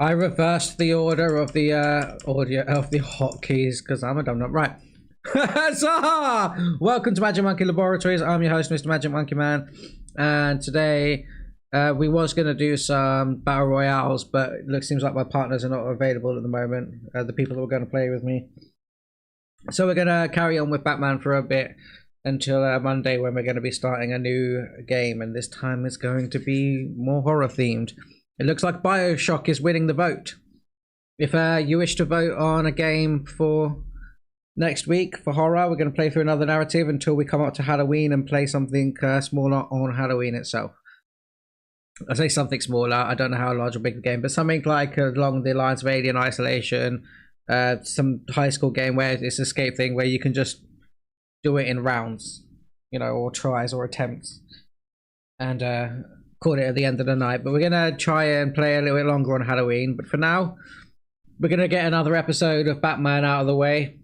I reversed the order of the audio of the hotkeys because I'm a dumb nut. Right. Huzzah! Welcome to MagikMonkeyLaboratories. I'm your host, Mr. Magic Monkey Man, and today we was gonna do some battle royales, but it seems like my partners are not available at the moment. The people that were going to play with me, so we're gonna carry on with Batman for a bit until Monday, when we're going to be starting a new game, and this time is going to be more horror themed. It looks like BioShock is winning the vote. If you wish to vote on a game for next week for horror, we're going to play through another narrative until we come up to Halloween and play something smaller on Halloween itself. I say something smaller, I don't know how large or big the game, but something like along the lines of Alien Isolation, some high school game where it's an escape thing where you can just do it in rounds, you know, or tries or attempts, and call it at the end of the night. But we're gonna try and play a little bit longer on Halloween. But for now, we're gonna get another episode of Batman out of the way.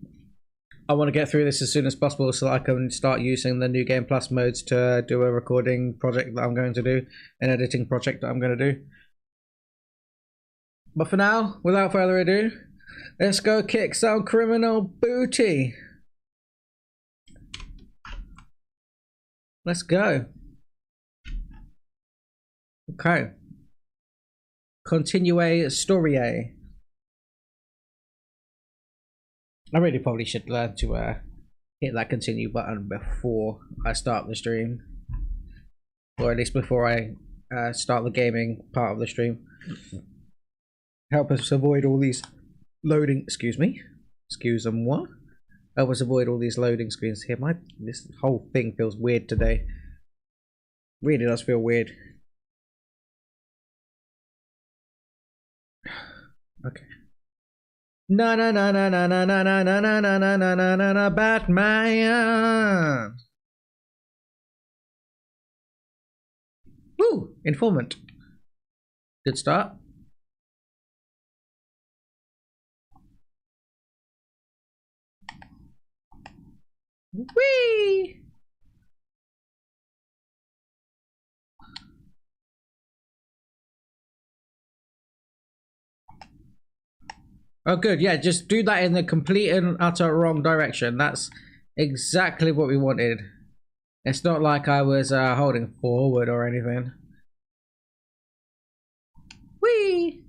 I want to get through this as soon as possible so that I can start using the New Game Plus modes to do a recording project that I'm going to do, an editing project that I'm going to do. But for now, without further ado, let's go kick some criminal booty. Let's go. Okay. Continue story. I really probably should learn to hit that continue button before I start the stream, or at least before I start the gaming part of the stream. Help us avoid all these loading. Excuse me. Excuse them. What? Help us avoid all these loading screens here. This whole thing feels weird today. Really does feel weird. Okay. No, Batman. Woo! Informant. Good start. Whee! Oh, good. Yeah, just do that in the complete and utter wrong direction. That's exactly what we wanted. It's not like I was holding forward or anything. Whee!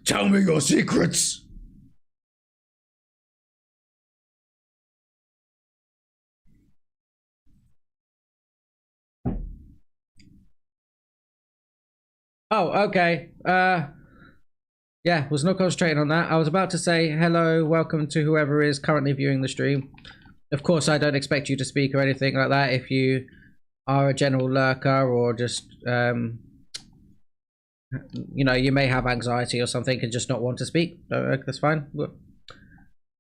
Tell me your secrets! Oh, okay. Yeah, was not concentrating on that. I was about to say hello, welcome to whoever is currently viewing the stream. Of course, I don't expect you to speak or anything like that. If you are a general lurker or just, you know, you may have anxiety or something and just not want to speak. That's fine.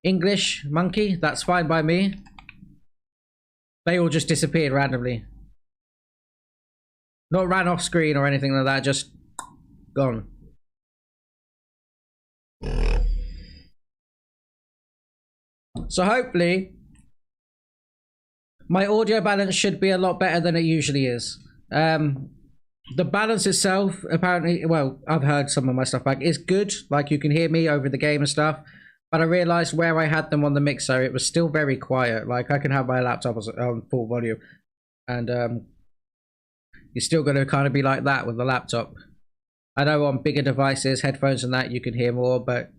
English, monkey, that's fine by me. They all just disappeared randomly. Not ran off screen or anything like that, just gone. So hopefully my audio balance should be a lot better than it usually is. The balance itself, apparently, well, I've heard some of my stuff back, is good. Like, you can hear me over the game and stuff. But I realized where I had them on the mixer, it was still very quiet. Like, I can have my laptop on full volume, and you're still going to kind of be like that with the laptop. I know on bigger devices, headphones and that, you can hear more, but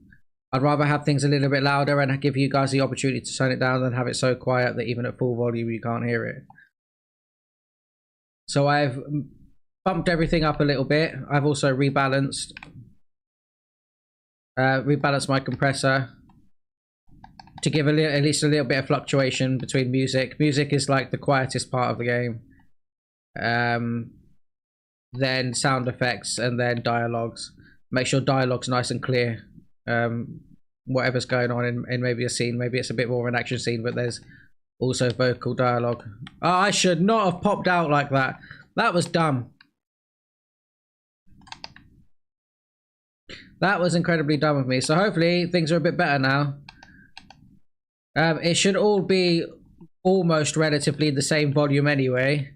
I'd rather have things a little bit louder and give you guys the opportunity to turn it down than have it so quiet that even at full volume you can't hear it. So I've bumped everything up a little bit. I've also rebalanced my compressor to give at least a little bit of fluctuation between music. Music is like the quietest part of the game. Then sound effects, and then dialogues. Make sure dialogue's nice and clear. Whatever's going on in maybe a scene, maybe it's a bit more of an action scene, but there's also vocal dialogue. Oh, I should not have popped out like that. That was dumb. That was incredibly dumb of me. So hopefully things are a bit better now. It should all be almost relatively the same volume anyway,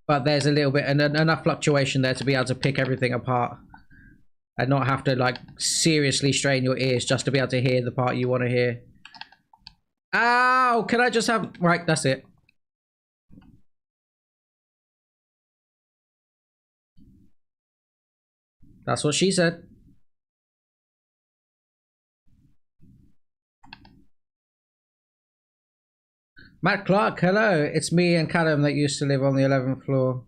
but there's a little bit and enough fluctuation there to be able to pick everything apart and not have to like seriously strain your ears just to be able to hear the part you want to hear. Ow! Can I just have... Right, that's it. That's what she said. Matt Clark, hello. It's me and Callum that used to live on the 11th floor.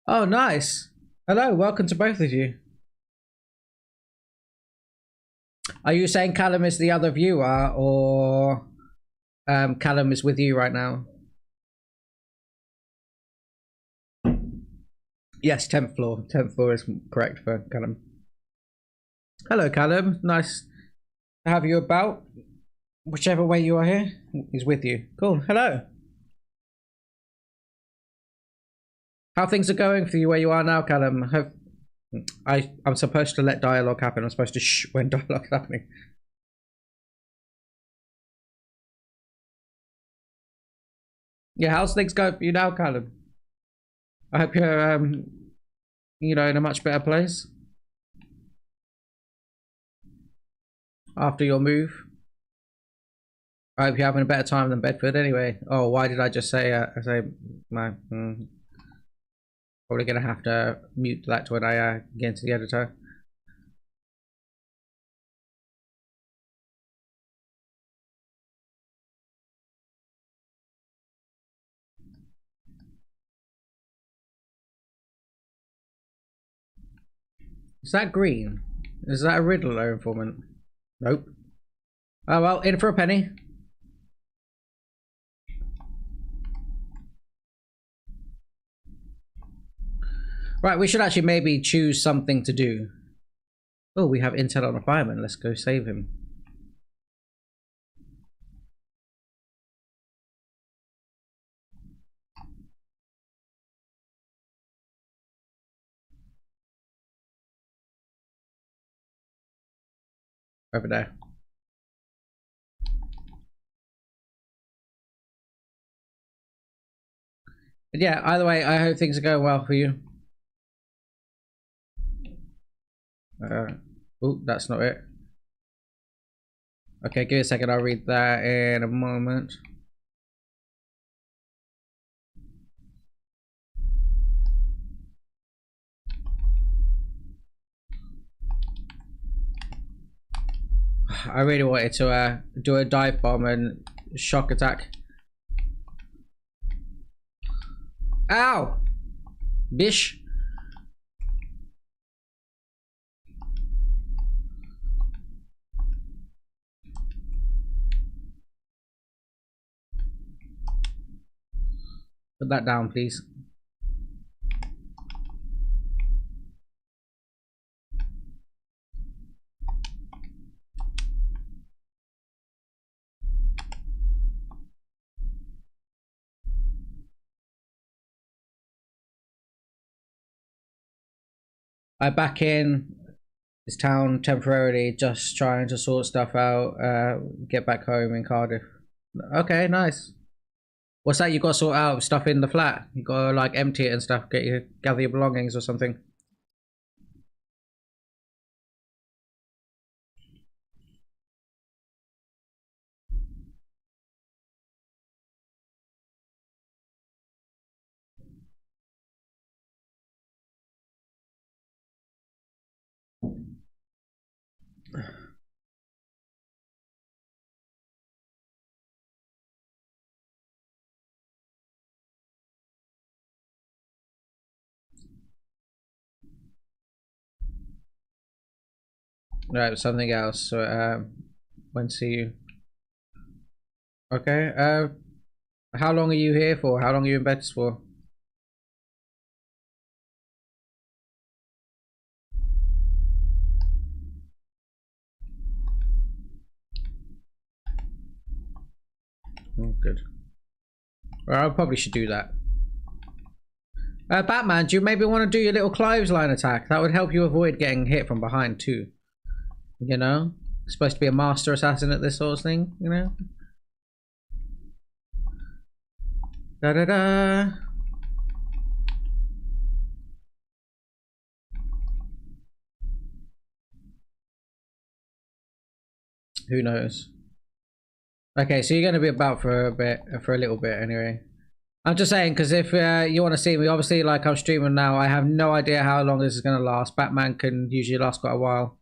Oh, nice. Hello, welcome to both of you. Are you saying Callum is the other viewer, or Callum is with you right now? Yes, 10th floor. 10th floor is correct for Callum. Hello, Callum. Nice to have you about. Whichever way you are here, he's with you. Cool. Hello. How things are going for you where you are now, Callum? I'm supposed to let dialogue happen. I'm supposed to shh when dialogue's happening. Yeah, how's things going for you now, Callum? I hope you're, you know, in a much better place after your move. I hope you're having a better time than Bedford anyway. Oh, why did I just say, no. Probably gonna have to mute that when I get into the editor. Is that green? Is that a Riddler informant? Nope. Oh well, in for a penny. Right, we should actually maybe choose something to do. Oh, we have intel on a fireman. Let's go save him. Over there. But yeah, either way, I hope things are going well for you. Oh, that's not it. Okay, give me a second. I'll read that in a moment. I really wanted to do a dive bomb and shock attack. Ow! Bish! Put that down, please. I'm back in this town temporarily, just trying to sort stuff out, get back home in Cardiff. Okay, nice. What's that you got to sort out? Stuff in the flat? You got to like empty it and stuff, gather your belongings or something? Right, something else. So, when see you? Okay. How long are you here for? How long are you in bed for? Oh, good. Well, I probably should do that. Batman, do you maybe want to do your little clothesline attack? That would help you avoid getting hit from behind too. You know? You're supposed to be a master assassin at this sort of thing, you know? Da da da. Who knows? Okay, so you're going to be about for a little bit anyway. I'm just saying, because if you want to see me, obviously, like I'm streaming now, I have no idea how long this is going to last. Batman can usually last quite a while.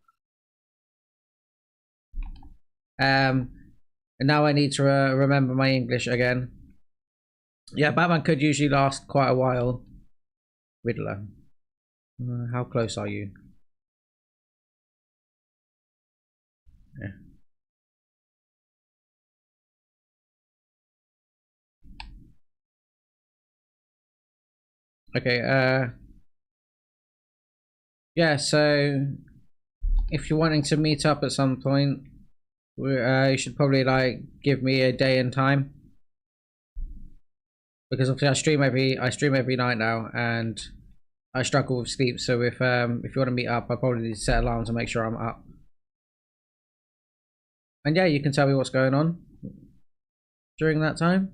And now I need to remember my English again. Yeah, Batman could usually last quite a while. Riddler. How close are you? Yeah. Okay, yeah, so if you're wanting to meet up at some point, you should probably like give me a day and time. Because obviously I stream every night now and I struggle with sleep, so if you want to meet up, I probably need to set alarms to make sure I'm up. And yeah, you can tell me what's going on during that time.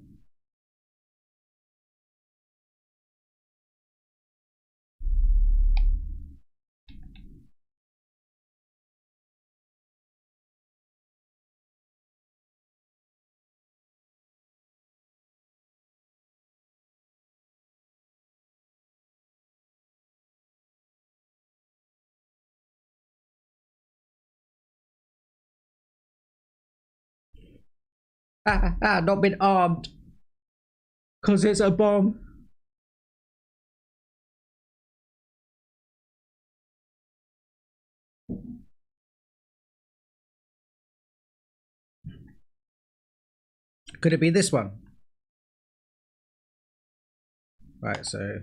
Not been armed. Cause it's a bomb. Could it be this one? Right, so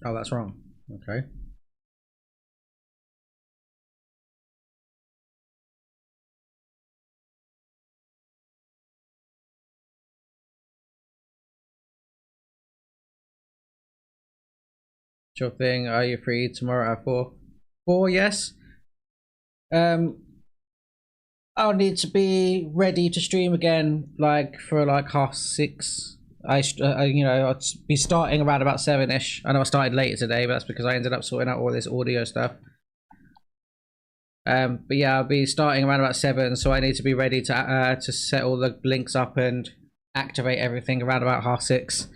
oh, that's wrong. Okay. Sure thing. Are you free tomorrow at 4? 4, yes. I'll need to be ready to stream again, like for like 6:30. You know, I'll be starting around about 7ish. I know I started later today, but that's because I ended up sorting out all this audio stuff. But yeah, I'll be starting around about 7, so I need to be ready to set all the links up and activate everything around about 6:30.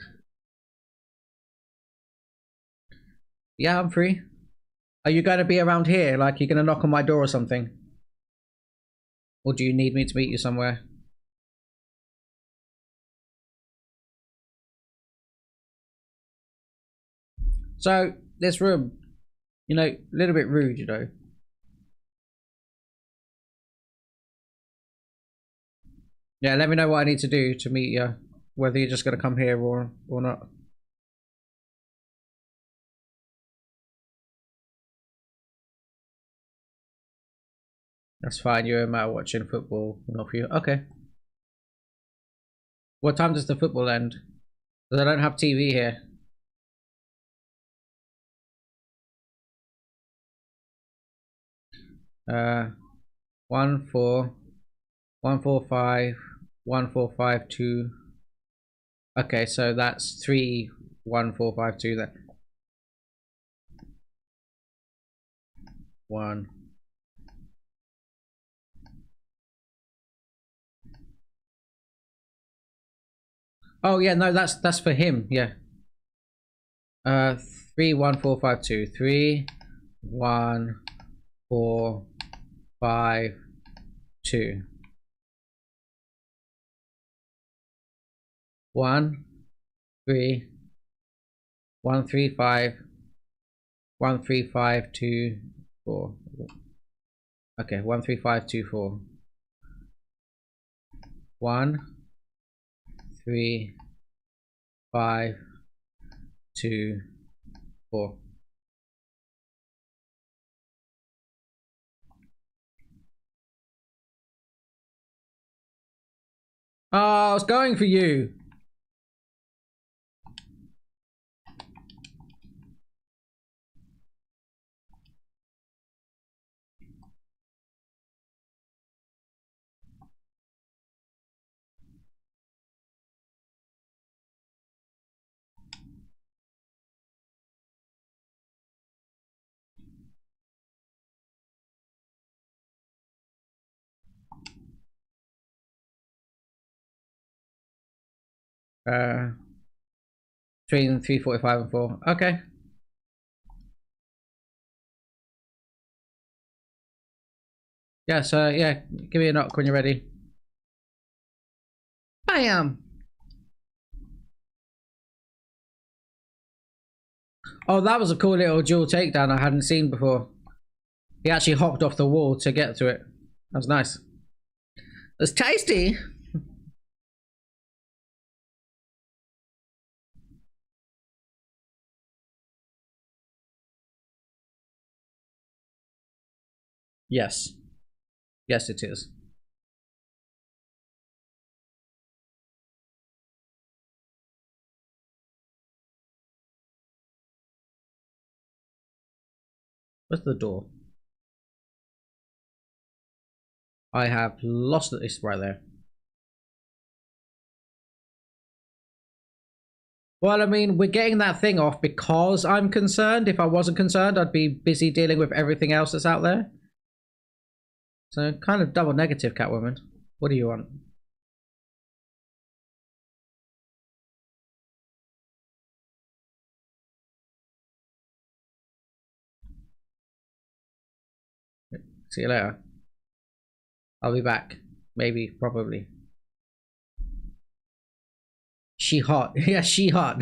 Yeah, I'm free. Are you going to be around here? Like, you're going to knock on my door or something? Or do you need me to meet you somewhere? So, this room, you know, a little bit rude, you know. Yeah, let me know what I need to do to meet you. Whether you're just going to come here or not. That's fine, you're watching football. Not for you. Okay. What time does the football end? Because I don't have TV here. Uh, 1 4 1 4 5 1 4 5 2. Okay, so that's 3 1 4 5 2 then. 1. Oh yeah, no, that's for him. Yeah. 3 1 4 5 2. 3 1 4 5 2. 1 3 1 3 5 1 3 5 2 4. Okay, 1 3 5 2 4. 1 3, 5, 2, 4. Oh, I was going for you. Between 3:45 and 4. Okay. Yeah, so yeah, give me a knock when you're ready. Bam! Oh, that was a cool little dual takedown I hadn't seen before. He actually hopped off the wall to get to it. That was nice. It's tasty! Yes. Yes, it is. Where's the door? I have lost it. It's right there. Well, I mean, we're getting that thing off because I'm concerned. If I wasn't concerned, I'd be busy dealing with everything else that's out there. So, kind of double negative, Catwoman. What do you want? See you later. I'll be back. Maybe, probably. She hot. Yeah, she hot.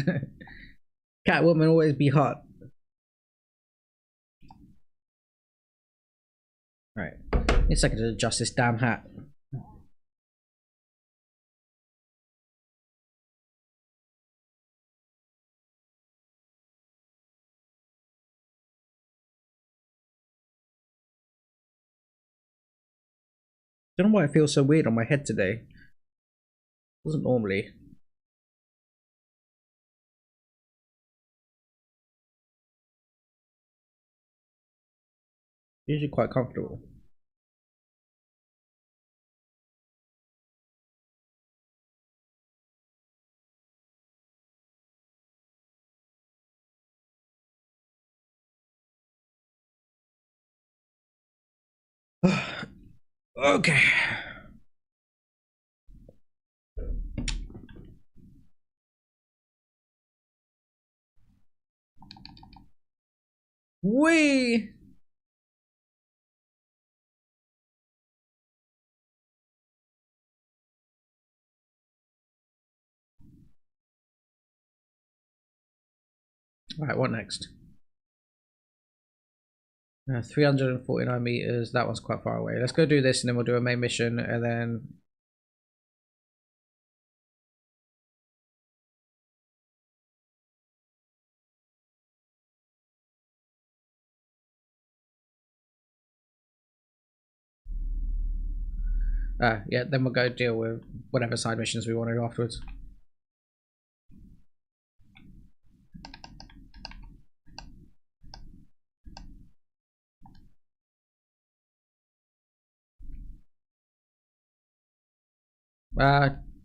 Catwoman always be hot. Alright. Need a second to adjust this damn hat. Don't know why it feels so weird on my head today. Doesn't normally. Usually quite comfortable. Okay. Wee. Right, what next? 349 meters. That one's quite far away. Let's go do this and then we'll do a main mission and then. Yeah, then we'll go deal with whatever side missions we want to do afterwards.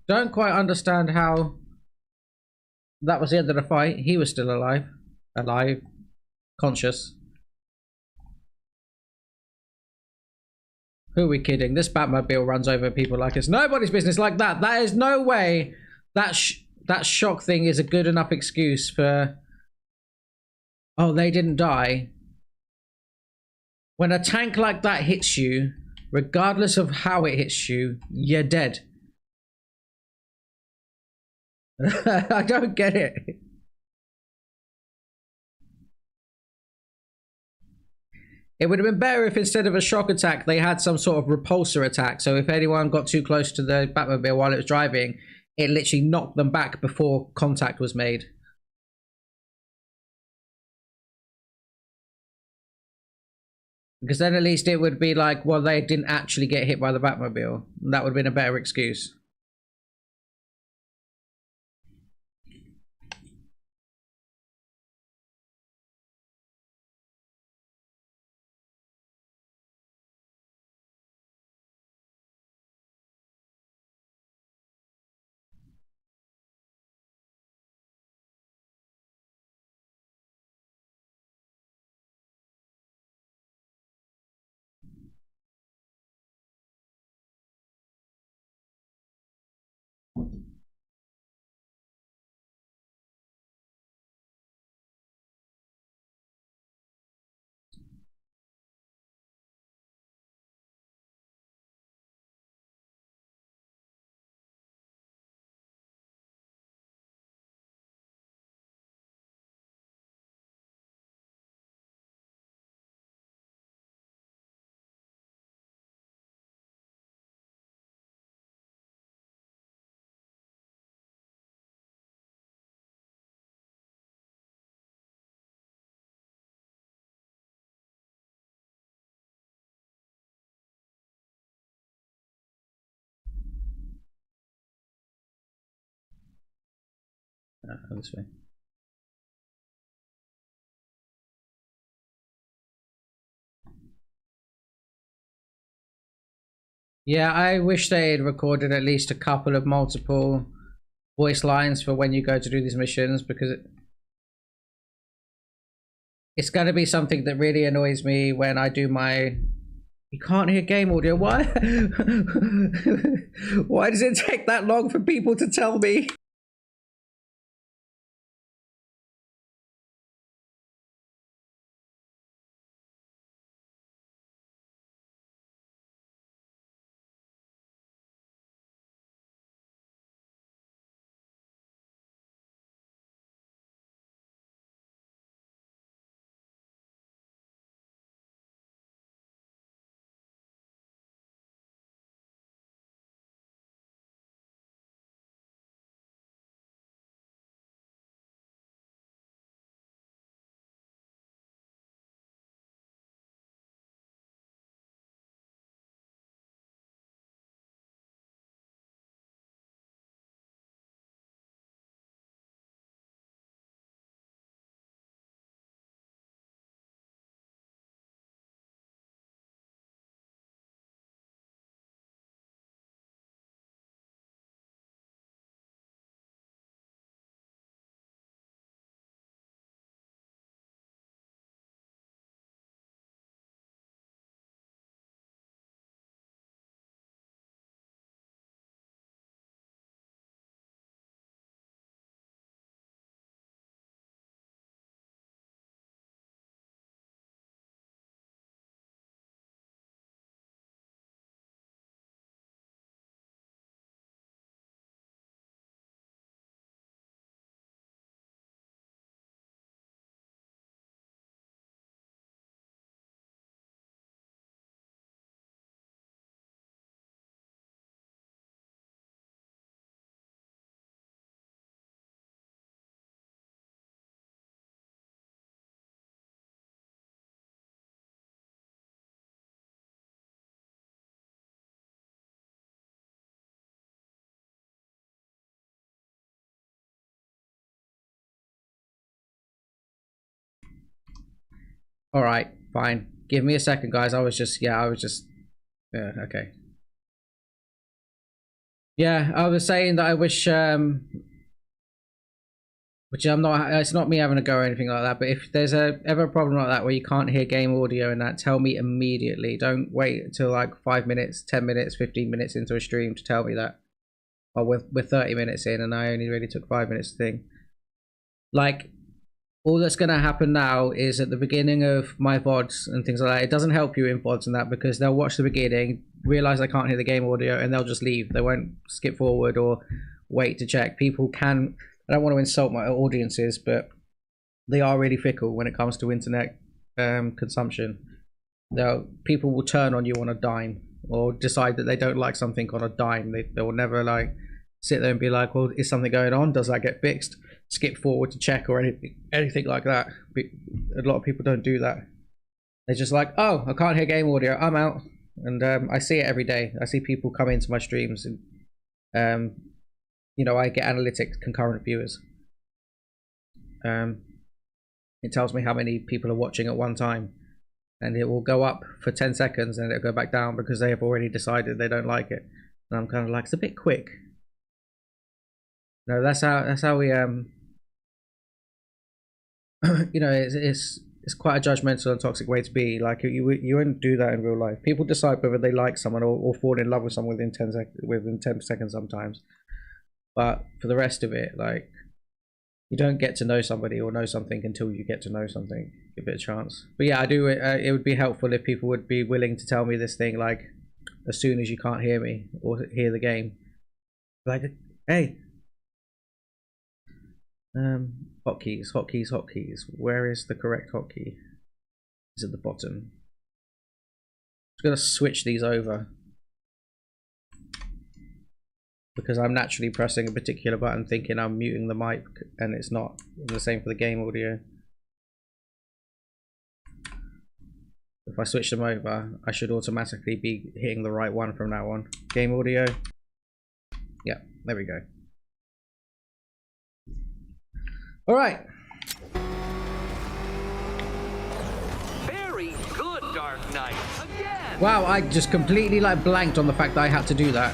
Don't quite understand how that was the end of the fight. He was still alive. Conscious. Who are we kidding? This Batmobile runs over people like it's nobody's business like that. That is no way that shock thing is a good enough excuse for... Oh, they didn't die. When a tank like that hits you, regardless of how it hits you, you're dead. I don't get it. It would have been better if instead of a shock attack, they had some sort of repulsor attack. So if anyone got too close to the Batmobile while it was driving, it literally knocked them back before contact was made. Because then at least it would be like, well, they didn't actually get hit by the Batmobile. That would have been a better excuse. This way. Yeah, I wish they had recorded at least a couple of multiple voice lines for when you go to do these missions, because it's going to be something that really annoys me when I do my... You can't hear game audio. Why? Why does it take that long for people to tell me? All right, fine. Give me a second, guys. I was just... Yeah, okay. Yeah, I was saying that I wish... which I'm not... It's not me having a go or anything like that, but if there's ever a problem like that where you can't hear game audio and that, tell me immediately. Don't wait until like 5 minutes, 10 minutes, 15 minutes into a stream to tell me that. Well, we're 30 minutes in and I only really took 5 minutes to think. Like... All that's going to happen now is at the beginning of my VODs and things like that, it doesn't help you in VODs and that, because they'll watch the beginning, realize they can't hear the game audio, and they'll just leave. They won't skip forward or wait to check. People can... I don't want to insult my audiences, but they are really fickle when it comes to internet consumption. People will turn on you on a dime, or decide that they don't like something on a dime. They will never like sit there and be like, well, is something going on? Does that get fixed? Skip forward to check or anything like that. A lot of people don't do that. They're just like, oh, I can't hear game audio, I'm out. And I see it every day. I see people come into my streams and you know, I get analytics, concurrent viewers. It tells me how many people are watching at one time, and it will go up for 10 seconds and it'll go back down because they have already decided they don't like it. And I'm kind of like, it's a bit quick. No, that's how we you know, it's quite a judgmental and toxic way to be. Like you wouldn't do that in real life. People decide whether they like someone or fall in love with someone within 10 seconds sometimes. But for the rest of it, like, you don't get to know somebody or know something until you get to know something. Give it a chance. But yeah, I do. It would be helpful if people would be willing to tell me this thing, like, as soon as you can't hear me or hear the game. Like, hey. Hotkeys. Where is the correct hotkey? It's at the bottom. I'm just gonna switch these over because I'm naturally pressing a particular button thinking I'm muting the mic, and it's not. The same for the game audio. If I switch them over, I should automatically be hitting the right one from now on. Game audio. Yeah, there we go. All right. Very good, Dark Knight. Again. Wow, I just completely like blanked on the fact that I had to do that.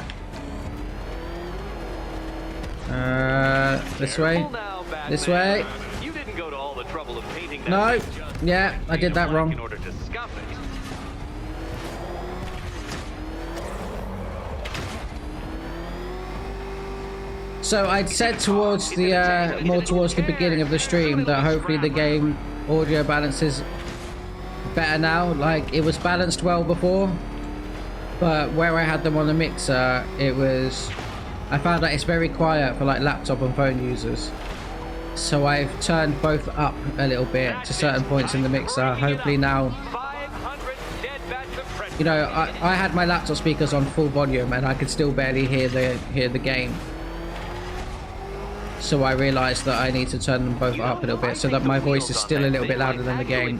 This way. Now, this way. You didn't go to all the trouble of painting that. No. Yeah, I did that wrong. In order to scuff it. So I'd said towards the more towards the beginning of the stream that hopefully the game audio balance is better now. Like, it was balanced well before, but where I had them on the mixer, I found that it's very quiet for like laptop and phone users. So I've turned both up a little bit to certain points in the mixer. Hopefully now, you know, I had my laptop speakers on full volume and I could still barely hear the game. So I realised that I need to turn them both up a little bit so that my voice is still a little bit louder than the game,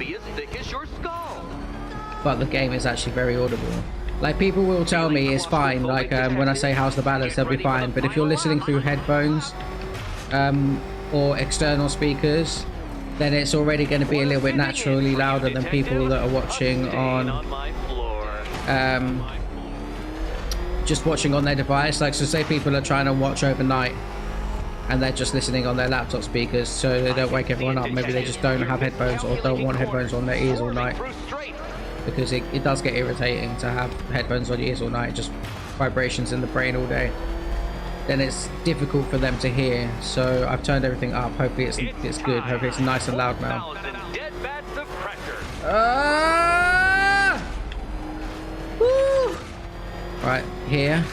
but the game is actually very audible. Like, people will tell me it's fine, like when I say how's the balance, they'll be fine, but if you're listening through headphones or external speakers, then it's already going to be a little bit naturally louder than people that are watching on just watching on their device. Like, so say people are trying to watch overnight and they're just listening on their laptop speakers so they don't wake everyone up. Maybe they just don't have headphones or don't want headphones on their ears all night, because it does get irritating to have headphones on your ears all night, just vibrations in the brain all day. Then it's difficult for them to hear, so I've turned everything up. Hopefully it's good. Hopefully it's nice and loud now. Woo! Right, here.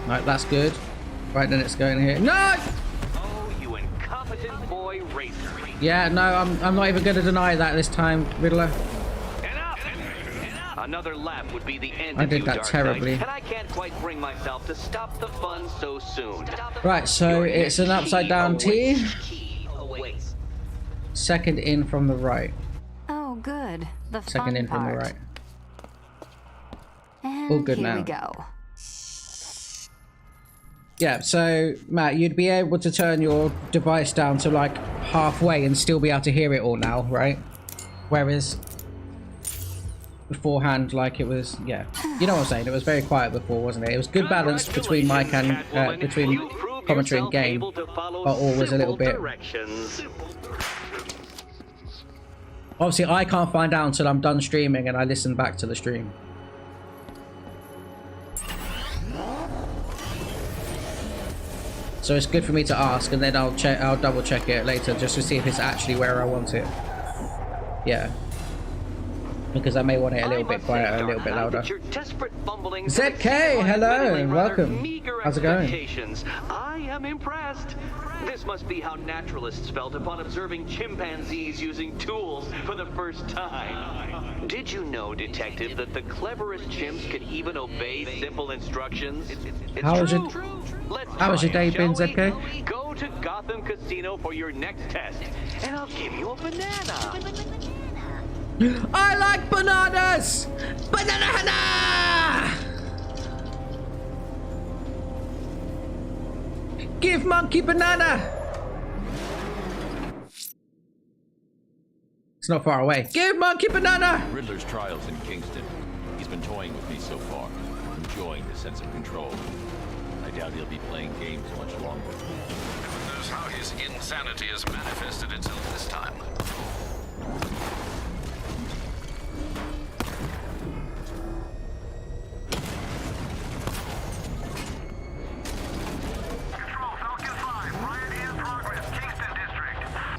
Right, that's good. Right, then it's going here. No! Oh, you incompetent boy racer. Yeah, no, I'm not even going to deny that this time, Riddler. Another lap would be the end. I did that terribly. And I can't quite bring myself to stop the fun so soon. Right, so it's an upside down T. Second in from the right. Oh, good. The Second in from the right. And all good here now. We go. Yeah, so Matt, you'd be able to turn your device down to like halfway and still be able to hear it all now, right? Whereas beforehand, like, it was, yeah, you know what I'm saying, it was very quiet before, wasn't it? It was good balance between mic and between commentary and game, but all was a little bit. Obviously I can't find out until I'm done streaming and I listen back to the stream. So it's good for me to ask, and then I'll double check it later just to see if it's actually where I want it. Yeah. Because I may want it a little bit quieter, a little bit louder. ZK, hello, welcome. How's it going? I am impressed. This must be how naturalists felt upon observing chimpanzees using tools for the first time. Did you know, Detective, that the cleverest chimps can even obey simple instructions? It's How was true. How was your day been, shall we? ZK? Go to Gotham Casino for your next test, and I'll give you a banana. I like bananas! Banana! Give Monkey banana! It's not far away. Give Monkey banana! Riddler's trial's in Kingston. He's been toying with me so far, enjoying the sense of control. I doubt he'll be playing games much longer. Heaven knows how his insanity has manifested itself this time.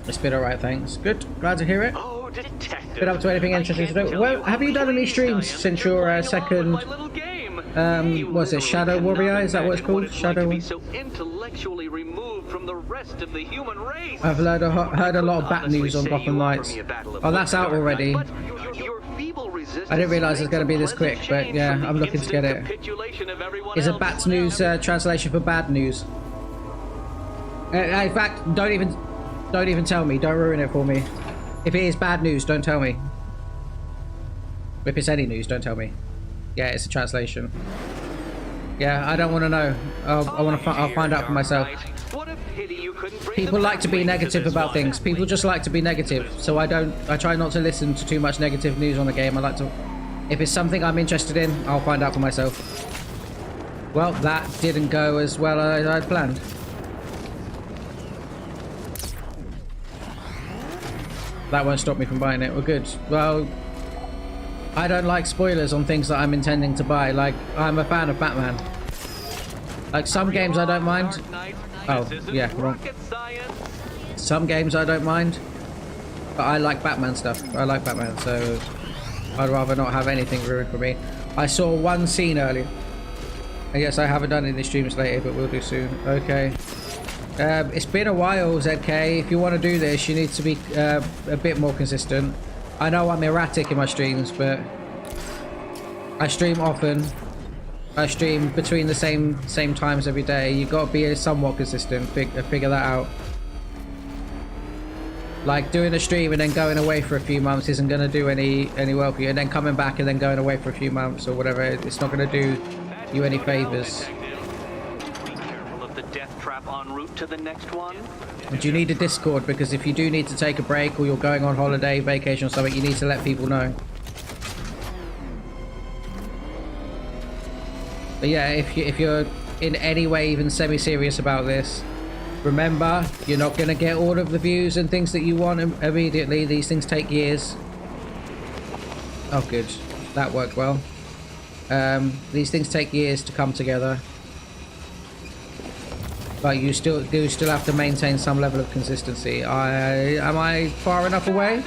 It's been alright, thanks. Good. Glad to hear it. Oh, Detective. Been up to anything interesting to do? Well, have you done any streams since your second, what's it, Shadow Warrior? Is that what it's called? Shadow Warrior? So intellectually removed from the rest of the human race. I've heard a lot of bat news on Gotham Knights. Oh, that's out already. I didn't realise it was going to be this quick, but yeah, I'm looking to get it. Is a bat news translation for bad news? In fact, don't even tell me. Don't ruin it for me. If it is bad news, don't tell me. If it's any news, don't tell me. Yeah, it's a translation. Yeah, I don't want to know. I'll find out for myself. People like to be negative about things. People just like to be negative. So I try not to listen to too much negative news on the game. I like to, if it's something I'm interested in, I'll find out for myself. Well, that didn't go as well as I'd planned. That won't stop me from buying it. We're good. Well, I don't like spoilers on things that I'm intending to buy. Like, I'm a fan of Batman. Like, some games I don't mind. Oh, yeah, wrong. Some games I don't mind. But I like Batman stuff. I like Batman, so I'd rather not have anything ruined for me. I saw one scene earlier. I guess I haven't done any streams later, but we'll do soon. Okay. It's been a while, ZK. If you want to do this, you need to be a bit more consistent. I know I'm erratic in my streams, but I stream often. I stream between the same times every day. You got to be somewhat consistent. Figure that out. Like doing a stream and then going away for a few months isn't going to do any well for you, and then coming back and then going away for a few months or whatever. It's not going to do you any favors. En route to the next one. And you need a Discord, because if you do need to take a break or you're going on holiday, vacation or something, you need to let people know. But yeah, if you're in any way even semi-serious about this, remember, you're not going to get all of the views and things that you want immediately. These things take years. Oh good, that worked well. These things take years to come together. But you still have to maintain some level of consistency. Am I far enough away?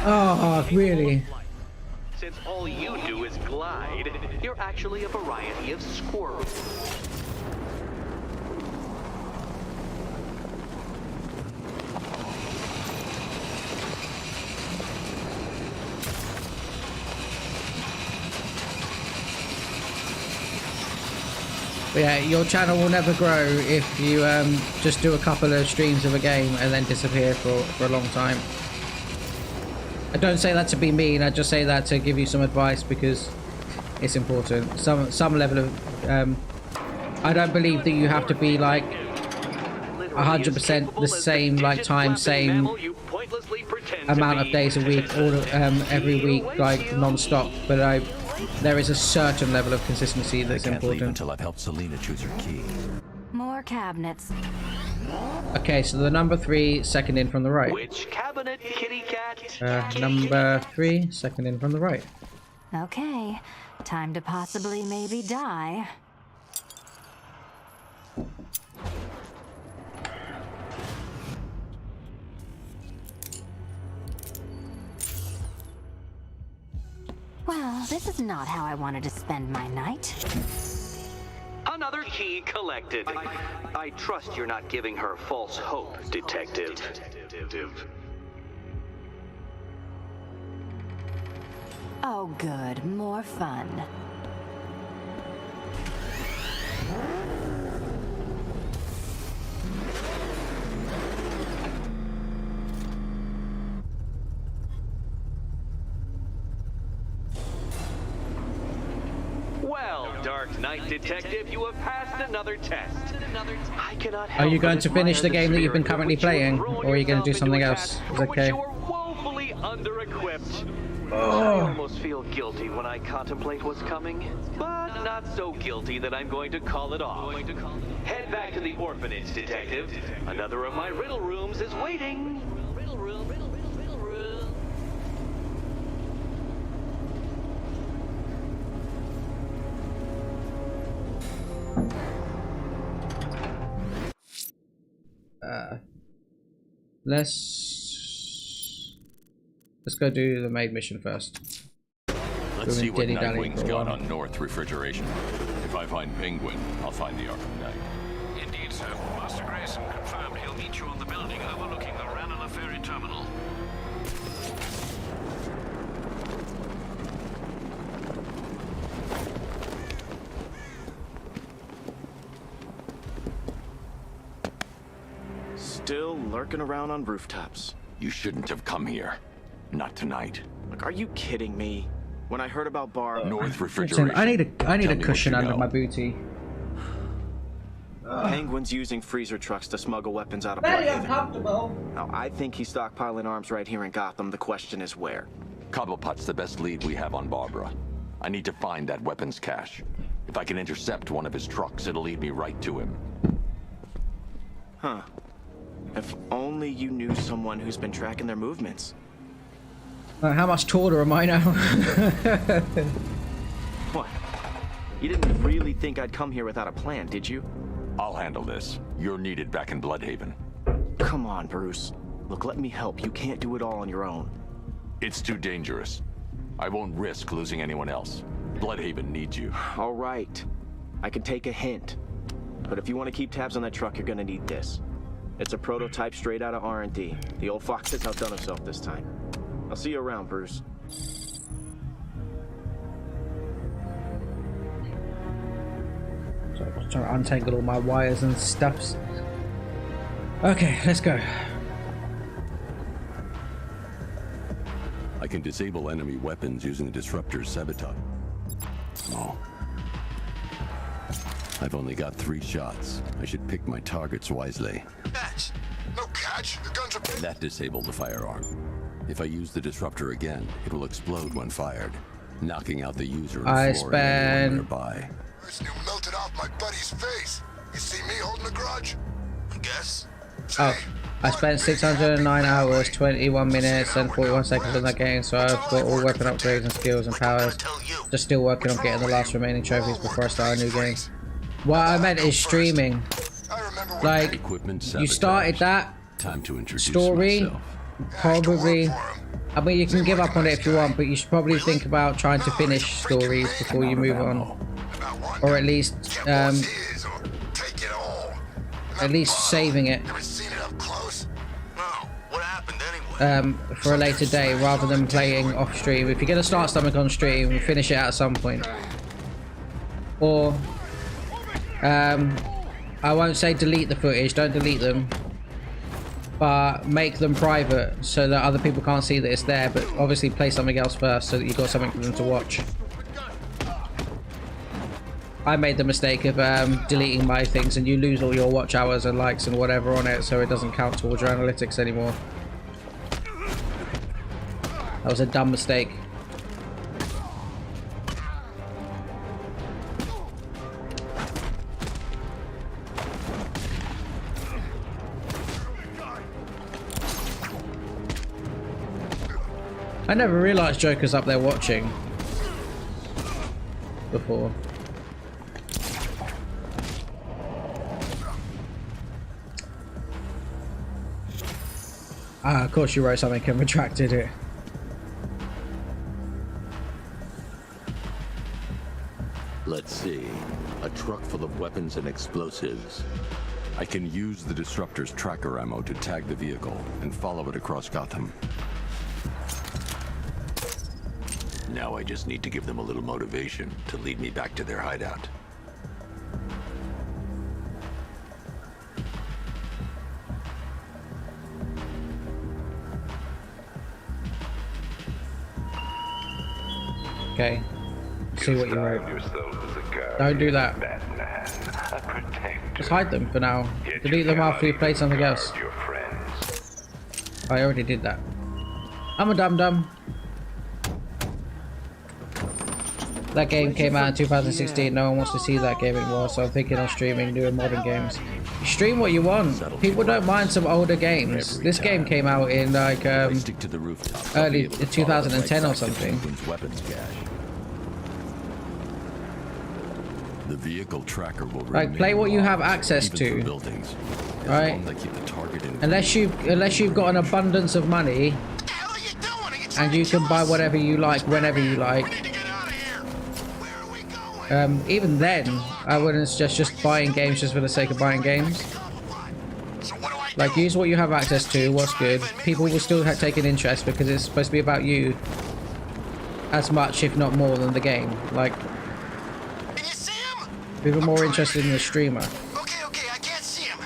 Oh, really? Since all you do is glide, you're actually a variety of squirrels. But yeah, your channel will never grow if you just do a couple of streams of a game and then disappear for a long time. I don't say that to be mean, I just say that to give you some advice because it's important. Some level of... I don't believe that you have to be like 100% the same like time, same amount of days a week, every week, like non-stop. But there is a certain level of consistency that's important. Until I've helped Selena choose her key. More cabinets. Okay, so the number 3, second in from the right. Which cabinet, kitty cat? Number 3, second in from the right. Okay, time to possibly maybe die. Well, this is not how I wanted to spend my night. Another key collected. I trust you're not giving her false hope, Detective. Oh, good. More fun. Well, Dark Knight Detective, you have passed another test. I cannot help Are you going but to finish the admire game that you've been spirit currently with which you playing, have thrown or are you going to do yourself something into a else? task Is for it which okay? you are woefully under-equipped. I Oh. almost feel guilty when I contemplate what's coming, but not so guilty that I'm going to call it off. Head back to the orphanage, Detective. Another of my riddle rooms is waiting. Riddle room, riddle room. Let's go do the maid mission first. Let's see what dilly-dally Nightwing's for a got while. on North Refrigeration. If I find Penguin, I'll find the Arkham Knight. Indeed, sir. Master Grayson confirmed he'll meet you on the building overlooking the Ranelagh Ferry Terminal. Still lurking around on rooftops. You shouldn't have come here. Not tonight. Like, are you kidding me? When I heard about Bar... North Refrigeration. Listen, I need a Tell me what cushion you under know. my booty. Penguin's using freezer trucks to smuggle weapons out of Very Bloodhaven. uncomfortable. Now, I think he's stockpiling arms right here in Gotham. The question is where. Cobblepot's the best lead we have on Barbara. I need to find that weapons cache. If I can intercept one of his trucks, it'll lead me right to him. Huh. If only you knew someone who's been tracking their movements. How much taller am I now? What? You didn't really think I'd come here without a plan, did you? I'll handle this. You're needed back in Bloodhaven. Come on, Bruce. Look, let me help. You can't do it all on your own. It's too dangerous. I won't risk losing anyone else. Bloodhaven needs you. All right. I can take a hint. But if you want to keep tabs on that truck, you're gonna need this. It's a prototype straight out of R&D. The old fox has outdone himself this time. I'll see you around, Bruce. So I'm just trying to untangle all my wires and stuffs. Okay, let's go. I can disable enemy weapons using the disruptor's sabotage. Oh. I've only got 3 shots. I should pick my targets wisely. Catch! No catch! The guns are... That disabled the firearm. If I use the disruptor again, it will explode when fired, knocking out the user and I flooring anyone spent- nearby. This new melted off my buddy's face. You see me holding a grudge? Guess? Oh, I spent 609 hours, 21 minutes and 41 seconds on that game, so I've got all weapon upgrades and skills and powers. Just still working on getting the last remaining trophies before I start a new game. What I meant is streaming. I remember when Like, Equipment you sabotage. started that Time to introduce story, myself. probably... I mean, you can give up on it if you want, but you should probably think about trying to finish stories before you move on. Or at least, saving it. Ever seen it up close? No. What happened anyway? For a later day rather than playing off stream. If you're gonna start something on stream, finish it at some point. Or I won't say delete the footage, don't delete them, but make them private so that other people can't see that it's there, but obviously play something else first so that you've got something for them to watch. I made the mistake of deleting my things, and you lose all your watch hours and likes and whatever on it, so it doesn't count towards your analytics anymore. That was a dumb mistake. I never realised Joker's up there watching before. Ah, of course you wrote something and retracted it. Let's see. A truck full of weapons and explosives. I can use the disruptor's tracker ammo to tag the vehicle and follow it across Gotham. Now I just need to give them a little motivation to lead me back to their hideout. Okay. See what you wrote. Don't do that. Just hide them for now. Delete them after you play something else. I already did that. I'm a dum-dum. That game came out in 2016. No one wants to see that game anymore, so I'm thinking of streaming newer modern games. You stream what you want. People don't mind some older games. This game came out in like early 2010 or something. The vehicle tracker will like play what you have access to, right? Unless you've got an abundance of money and you can buy whatever you like whenever you like. Even then, I wouldn't suggest just buying games just for the sake of buying games. Like, use what you have access to, what's good. People will still take an interest because it's supposed to be about you as much, if not more, than the game. Like, people are more interested in the streamer. Okay, I can't see him.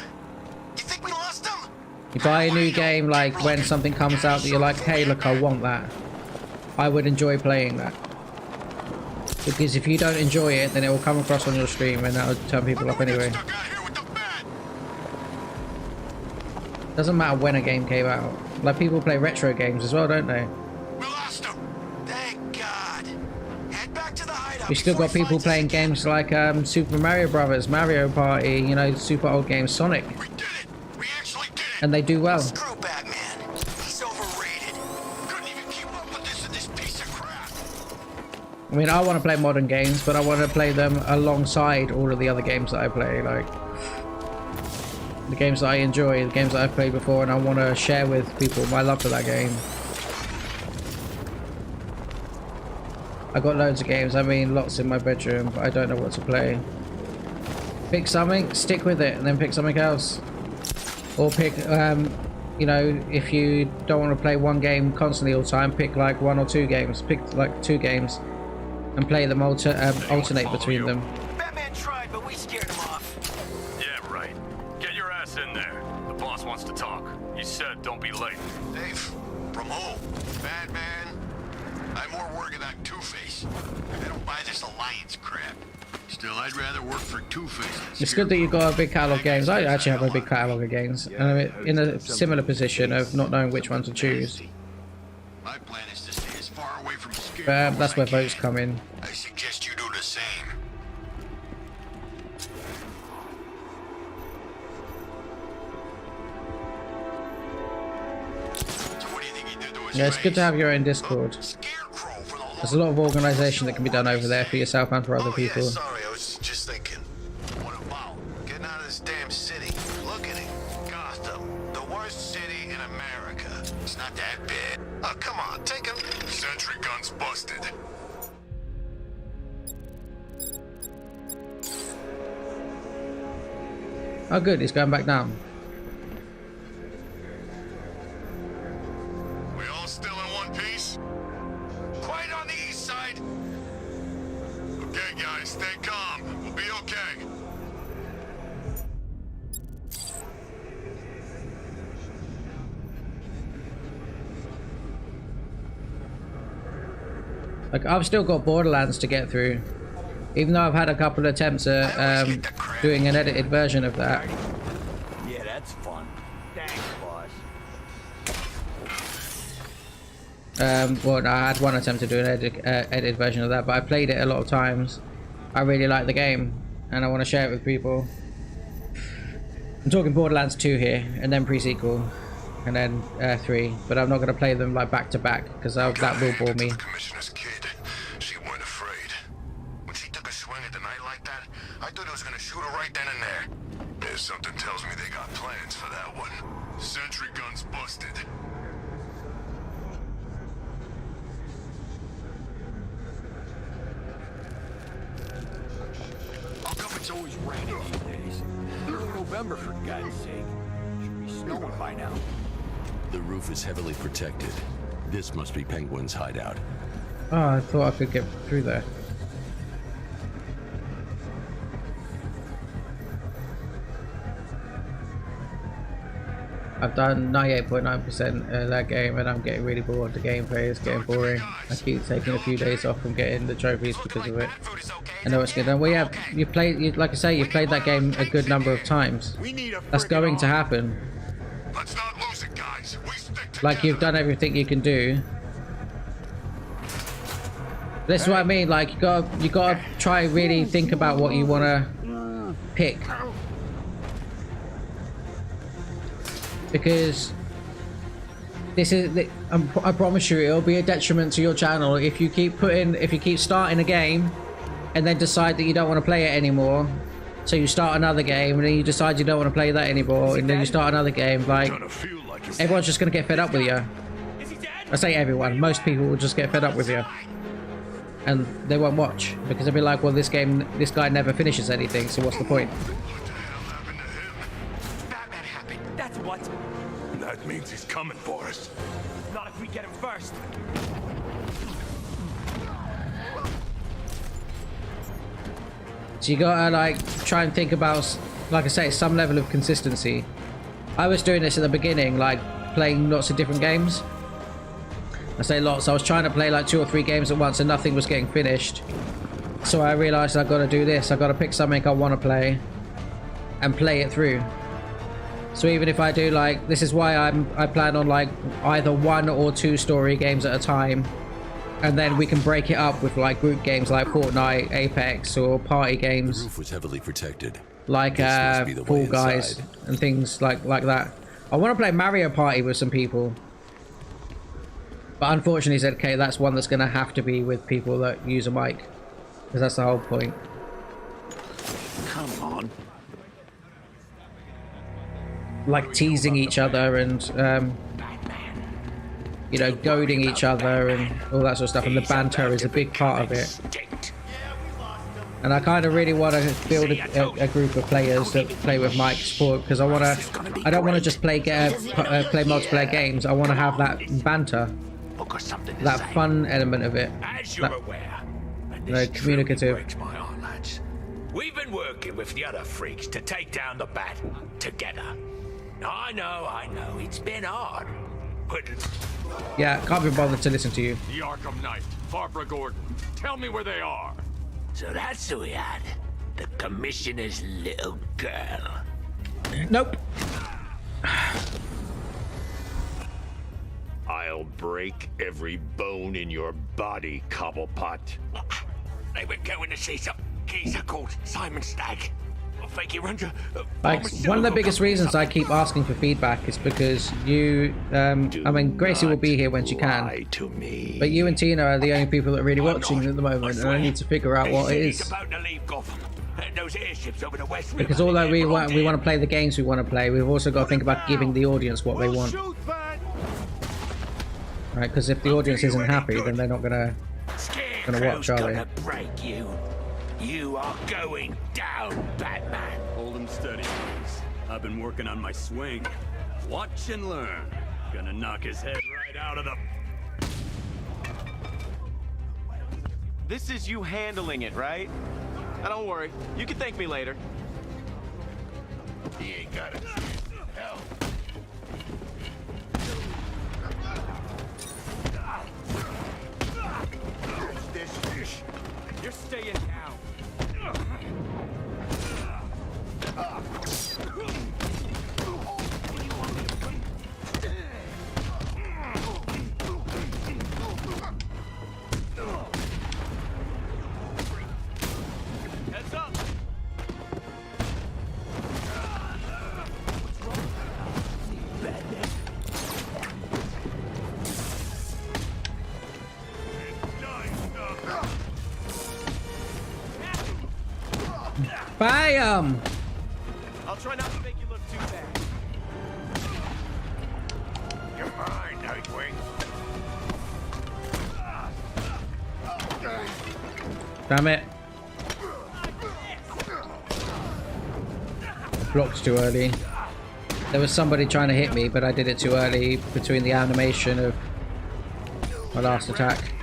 You think we lost him? You buy a new game, like when something comes out that you're like, hey, look, I want that. I would enjoy playing that. Because if you don't enjoy it, then it will come across on your stream and that will turn people off anyway. Doesn't matter when a game came out. Like, people play retro games as well, don't they? We lost him. Thank God. Head back to the hideout. We still got people playing games like Super Mario Brothers, Mario Party, you know, super old games, Sonic. We did it. We actually did it. And they do well. Screw Batman. He's overrated. Couldn't even keep up with this piece of crap. I mean, I want to play modern games, but I want to play them alongside all of the other games that I play, like the games that I enjoy, the games that I've played before, and I want to share with people my love for that game. I got loads of games, I mean lots in my bedroom, but I don't know what to play. Pick something, stick with it, and then pick something else. Or pick, you know, if you don't want to play one game constantly all the time, pick like 1 or 2 games. Pick like 2 games and play them, alternate between them. Batman tried, but we scared him off. Yeah, right. Get your ass in there. The boss wants to talk. He said don't be late. Dave, from who? Batman. I'm more worried about Two-Face. I don't buy this alliance crap. Still, I'd rather work for Two-Face. It's good that you've got a big catalogue of games. I actually have a big catalogue of games, and I'm in a similar position of not knowing which one to choose. My plan is to stay as far away from That's where votes come in. I suggest you do the same. So what do you think he did to his Yeah, it's good to have your own Discord. Scarecrow for the There's a lot of organisation that can be done over there for yourself and for other Yeah, people. sorry, I was just thinking. What about getting out of this damn city? Look at it. Gotham, the worst city in America. It's not that bad. Oh, come on, take him. Sentry guns busted. Oh good, he's going back down. We all still in one piece? Quiet on the east side. Okay, guys, stay calm. We'll be okay. Like, I've still got Borderlands to get through, even though I've had a couple of attempts at doing an edited version of that. Yeah, that's fun. Thanks, boss. Well, I had one attempt to do an edited version of that, but I played it a lot of times. I really like the game, and I want to share it with people. I'm talking Borderlands 2 here, and then pre-sequel, and then 3, but I'm not going to play them like back to back because that will bore me. Commissioner's kid. She weren't afraid. When she took a swing at the night like that, I thought he was gonna shoot her right then and there. If something tells me they got plans for that one. Sentry guns busted. How come it's always raining these days? Early November, for God's sake. Should be snowing by now. The roof is heavily protected. This must be Penguin's hideout. Oh, I thought I could get through there. I've done 98.9% of that game and I'm getting really bored. The gameplay is getting boring. I keep taking a few days off from getting the trophies because of it. I know it's good. And well, yeah, like I say, you played that game a good number of times. That's going to happen. Let's not lose it, guys. We stick together. Like, you've done everything you can do. This is what I mean. Like, you gotta try really think about what you wanna pick. Because this is, I promise you, it'll be a detriment to your channel if you keep starting a game and then decide that you don't want to play it anymore. So you start another game and then you decide you don't want to play that anymore, and then you start another game. Like, everyone's just gonna get fed up with you. I say everyone, most people will just get fed up with you, and they won't watch because they'll be like, well, this guy never finishes anything, so what's the point? That's what? That means he's coming for us. Not if we get him first. So you gotta like try and think about, like I say, some level of consistency. I was doing this at the beginning, like playing lots of different games. I say lots, I was trying to play like 2 or 3 games at once and nothing was getting finished. So I realized I gotta do this, I gotta pick something I want to play and play it through. So even if I do, like, this is why I plan on like either 1 or 2 story games at a time, and then we can break it up with like group games like Fortnite, Apex, or party games. The roof was heavily protected. Like Fall Guys and things like that. I want to play Mario Party with some people, but unfortunately said, okay, that's one that's gonna have to be with people that use a mic, because that's the whole point. Come on. Like teasing each other and you know, goading each other and all that sort of stuff, and the banter is a big part of it. And I kind of really want to build a group of players that play with mic support, because I don't want to just play multiplayer games. I want to have that banter, that fun element of it, that, communicative. We've been working with the other freaks to take down the Bat together. I know, it's been hard, but... Yeah, can't be bothered to listen to you. The Arkham Knight, Barbara Gordon, tell me where they are. So that's who we had, the Commissioner's little girl. Nope. I'll break every bone in your body, Cobblepot. They were going to see some geezer called Simon Stagg. Like, one of the biggest reasons I keep asking for feedback is because you, I mean, Gracie will be here when she can, but you and Tina are the only people that are really watching at the moment, and I need to figure out what it is. Because although we want to play the games we want to play, we've also got to think about giving the audience what they want. Right? Because if the audience isn't happy, then they're not gonna watch, are they? You are going down, Batman. Hold him steady, please. I've been working on my swing. Watch and learn. Gonna knock his head right out of the... This is you handling it, right? Now, don't worry. You can thank me later. He ain't got it. Hell. You're staying down. Heads up. Bam! I'll try not to make you look too bad. You're mine, Nightwing. Damn it. Blocked too early. There was somebody trying to hit me, but I did it too early between the animation of my last attack.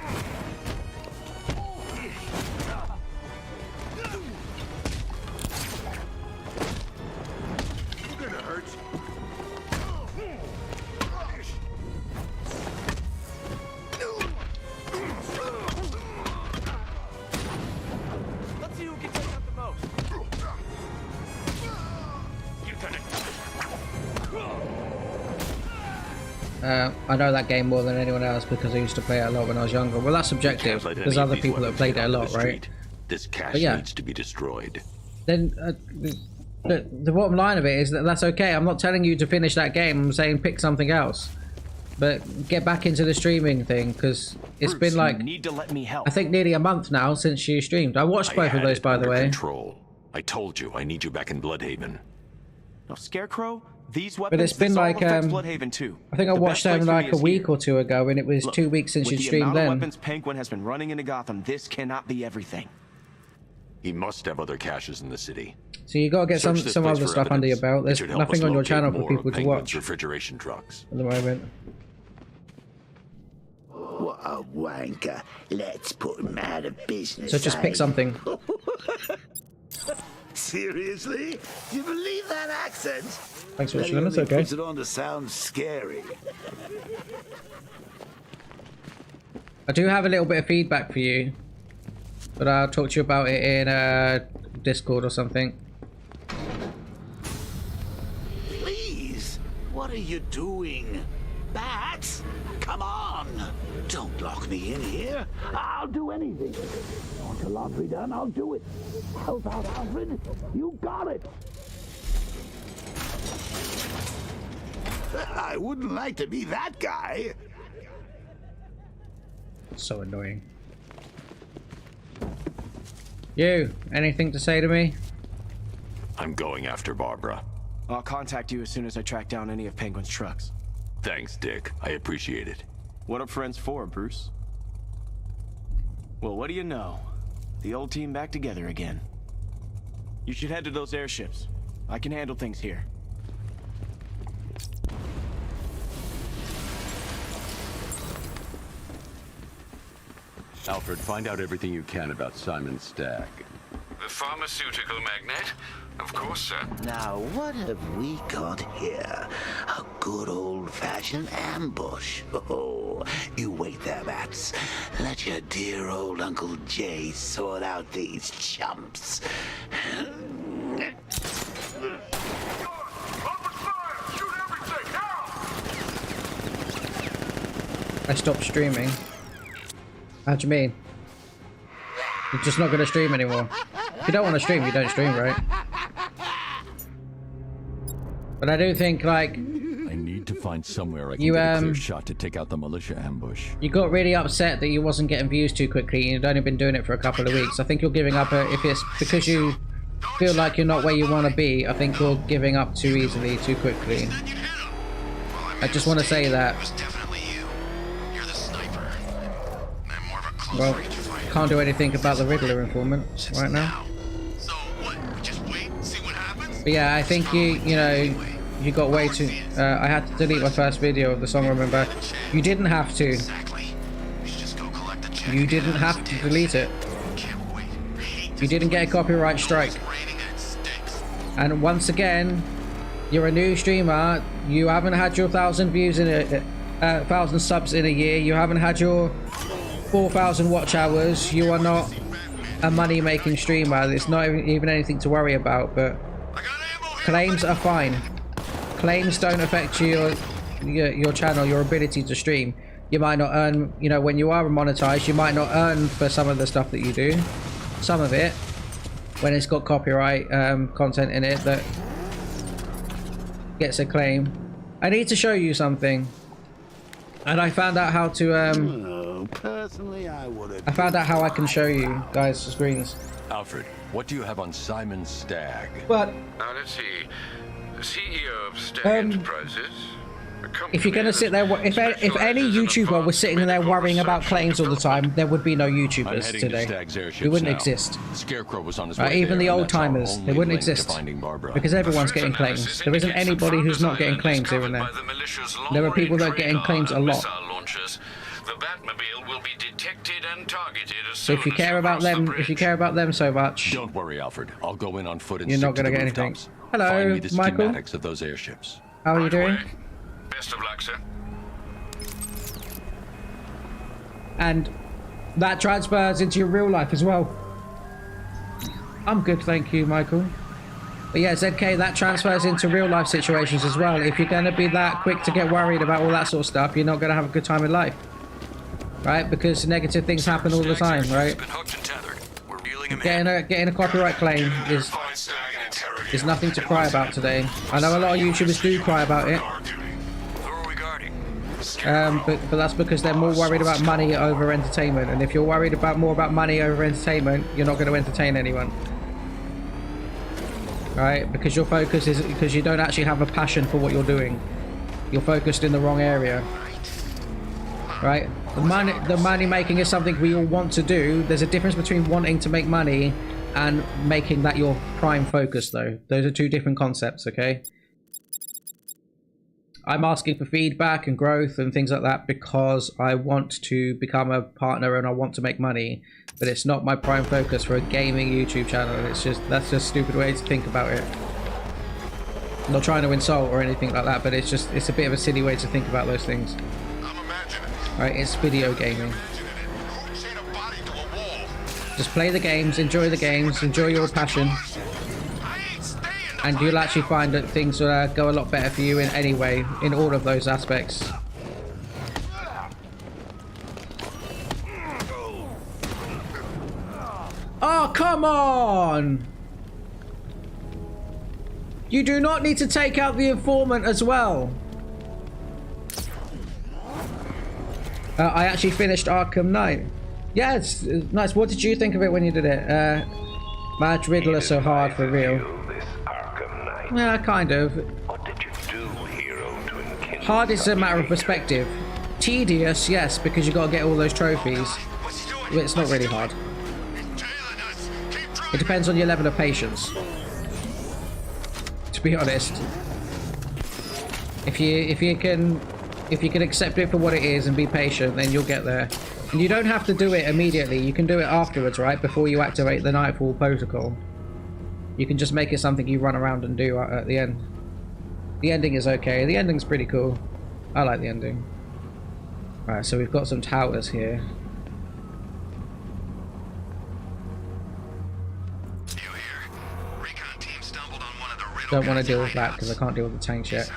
I know that game more than anyone else because I used to play it a lot when I was younger. Well, that's subjective. There's other people that played it a lot, right? This cache needs to be destroyed. Then the bottom line of it is that that's okay. I'm not telling you to finish that game. I'm saying pick something else. But get back into the streaming thing because it's been like, need to let me help. I think nearly a month now since you streamed. I watched both of those, by the way. Control. I told you I need you back in Bloodhaven. No, Scarecrow, these weapons. But it's been like Bloodhaven too. I think I watched them like a week or two ago, and it was 2 weeks since you streamed then. Weapons Penguin has been running into Gotham. This cannot be everything. He must have other caches in the city. So you gotta get some other stuff under your belt. There's nothing on your channel for people to watch refrigeration trucks at the moment. What a wanker. Let's put him out of business. So just pick something. Seriously? Do you believe that accent? Thanks for watching. That's okay. Puts it on to sound scary. I do have a little bit of feedback for you, but I'll talk to you about it in Discord or something. Please, what are you doing? Bats? Come on! Don't lock me in here. I'll do anything. Want the laundry done? I'll do it. Help out, Alfred. You got it. I wouldn't like to be that guy. So annoying. You, anything to say to me? I'm going after Barbara. I'll contact you as soon as I track down any of Penguin's trucks. Thanks, Dick. I appreciate it. What are friends for, Bruce? Well, what do you know? The old team back together again. You should head to those airships. I can handle things here. Alfred, find out everything you can about Simon Stagg. The pharmaceutical magnate? Of course, sir. Now, what have we got here? A good old-fashioned ambush. Oh, you wait there, Bats. Let your dear old Uncle Jay sort out these chumps. I stopped streaming. How do you mean? You're just not going to stream anymore. If you don't want to stream, you don't stream, right? But I do think, like... I need to find somewhere I can get a clear shot to take out the militia ambush. You got really upset that you wasn't getting views too quickly. You'd only been doing it for a couple of weeks. I think you're giving up. If it's because you feel like you're not where you want to be, I think you're giving up too easily, too quickly. I just want to say that. Well, can't do anything about the Riddler informant right now. But yeah, I think you know, you got way too... I had to delete my first video of the song, remember? You didn't have to. You didn't have to delete it. You didn't get a copyright strike. And once again, you're a new streamer. You haven't had your 1,000 views in a... 1,000 subs in a year. You haven't had your 4,000 watch hours. You are not a money-making streamer. It's not even anything to worry about, but claims are fine. Claims don't affect your channel, your ability to stream. You might not earn, you know, when you are monetized, you might not earn for some of the stuff that you do. Some of it, when it's got copyright content in it that gets a claim. I need to show you something. And I found out how to personally, I would. I found out how I can show you guys the screens. Alfred, what do you have on Simon Stagg? But now let's see. The CEO of Stagg Enterprises. If you're gonna sit there, if any YouTuber was sitting there worrying about claims all the time, there would be no YouTubers today. They wouldn't exist. Scarecrow was on his way even there, the old timers, they wouldn't exist because everyone's getting claims. There isn't anybody who's not getting claims here and there. There are people that are getting claims a lot. The Batmobile will be detected and targeted as So if you care about them, so much, don't worry, Alfred. I'll go in on foot and you're not gonna get anything. Hello, find me the Michael. schematics of those airships. How are you doing? Best of luck, sir. And that transfers into your real life as well. I'm good, thank you, Michael. But yeah, ZK, that transfers into real life situations as well. If you're going to be that quick to get worried about all that sort of stuff, you're not going to have a good time in life. Right? Because negative things happen all the time, right? Getting a copyright claim is nothing to cry about today. I know a lot of YouTubers do cry about it. But that's because they're more worried about money over entertainment. And if you're worried about more about money over entertainment, you're not going to entertain anyone. Right? Because your focus is because you don't actually have a passion for what you're doing. You're focused in the wrong area. Right? The money making is something we all want to do. There's a difference between wanting to make money and making that your prime focus, though. Those are two different concepts, okay? I'm asking for feedback and growth and things like that because I want to become a partner and I want to make money, but it's not my prime focus for a gaming YouTube channel. It's just, that's just a stupid way to think about it. I'm not trying to insult or anything like that, but it's just, it's a bit of a silly way to think about those things. Right, it's video gaming. Just play the games, enjoy your passion, and you'll actually find that things will go a lot better for you in any way, in all of those aspects. Oh, come on! You do not need to take out the informant as well. I actually finished Arkham Knight. Yeah, it's nice. What did you think of it when you did it? Madge Riddler so hard for real. Yeah, kind of. What did you do, hero, to enkindle hard is a matter of perspective. Tedious, yes, because you got to get all those trophies. But it's not really hard. It depends on your level of patience. To be honest, if you can accept it for what it is and be patient, then you'll get there. And you don't have to do it immediately. You can do it afterwards, right? Before you activate the Nightfall protocol. You can just make it something you run around and do at the end. The ending is okay. The ending's pretty cool. I like the ending. Right, so we've got some towers here. Don't want to deal with that because I can't deal with the tanks yet.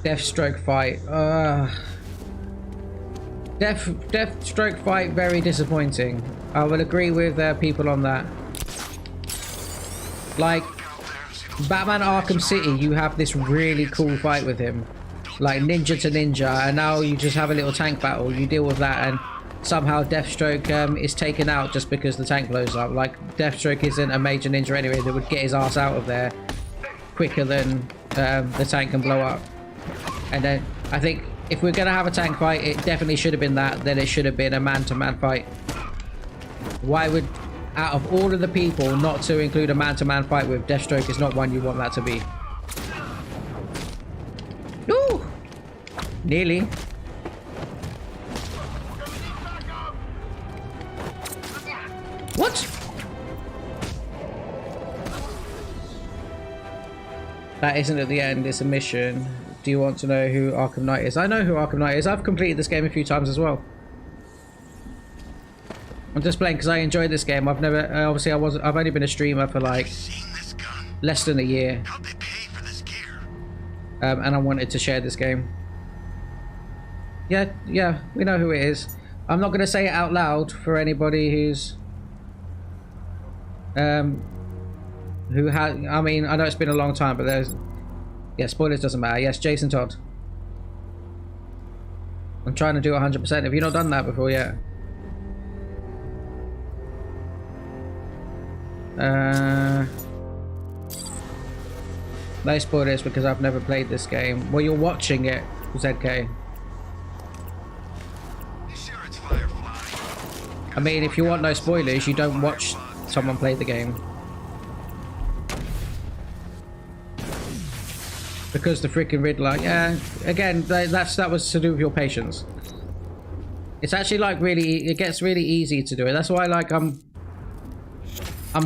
Deathstroke fight. Deathstroke fight, very disappointing. I will agree with people on that. Like, Batman Arkham City, you have this really cool fight with him. Like, ninja to ninja, and now you just have a little tank battle. You deal with that, and somehow Deathstroke is taken out just because the tank blows up. Like, Deathstroke isn't a major ninja anyway that would get his ass out of there quicker than the tank can blow up. And then, I think, if we're going to have a tank fight, it definitely should have been that. Then it should have been a man-to-man fight. Why would, out of all of the people, not to include a man-to-man fight with Deathstroke is not one you want that to be. Ooh! Nearly. What? That isn't at the end, it's a mission. Do you want to know who Arkham Knight is? I know who Arkham Knight is. I've completed this game a few times as well. I'm just playing because I enjoyed this game. I've never, obviously I've only been a streamer for like less than a year. And I wanted to share this game. Yeah, we know who it is. I'm not going to say it out loud for anybody who's who has, I mean, I know it's been a long time, but there's, yeah, spoilers doesn't matter. Yes, Jason Todd. I'm trying to do 100%. Have you not done that before yet? No spoilers because I've never played this game. Well, you're watching it, ZK. I mean, if you want no spoilers, you don't watch someone play the game. Because the freaking Riddler, yeah, again, that was to do with your patience. It's actually like really, it gets really easy to do it. That's why, like, I'm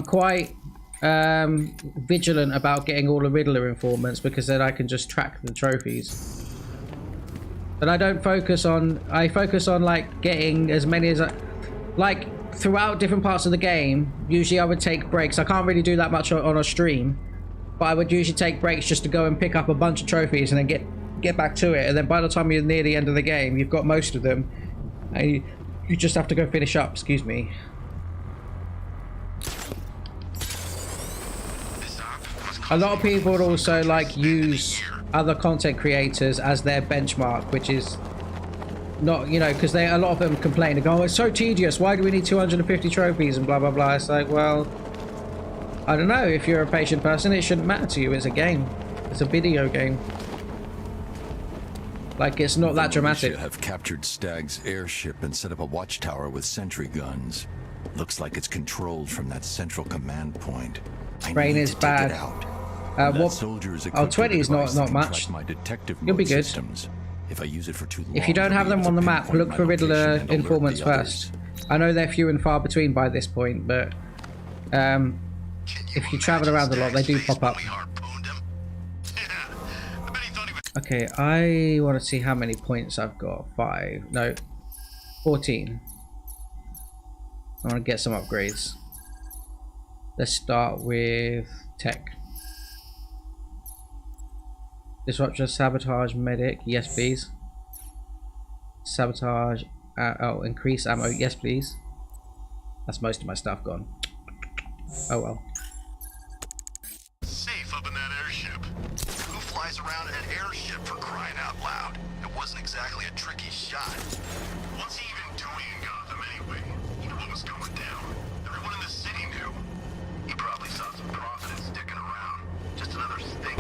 quite vigilant about getting all the Riddler informants, because then I can just track the trophies. But I don't focus on, I focus on like getting as many as I, like, throughout different parts of the game, usually I would take breaks. I can't really do that much on a stream, but I would usually take breaks just to go and pick up a bunch of trophies and then get back to it. And then by the time you're near the end of the game, you've got most of them, and you just have to go finish up. Excuse me. A lot of people would also like use other content creators as their benchmark, which is not, you know, because a lot of them complain and go, oh, it's so tedious, why do we need 250 trophies and blah blah blah. It's like, well, I don't know, if you're a patient person it shouldn't matter to you. It's a game, it's a video game, like it's not that dramatic. Have captured Stag's airship and set up a watchtower with sentry guns. Looks like it's controlled from that central command point. Brain is bad. What? Oh, 20 is not much. You'll be good. If I use it for too long, if you don't have them on the map, look for Riddler informants first. I know they're few and far between by this point, but if you travel around a lot, they do pop up. Okay, I want to see how many points I've got. 14. I want to get some upgrades. Let's start with tech. Disruptor, sabotage, medic, yes please. Sabotage, increase ammo, yes please. That's most of my stuff gone. Oh well. Safe up in that airship. Who flies around in an airship, for crying out loud? It wasn't exactly a tricky shot. What's he even doing in Gotham anyway? He knew what was going down. Everyone in the city knew. He probably saw some profit in sticking around. Just another stink.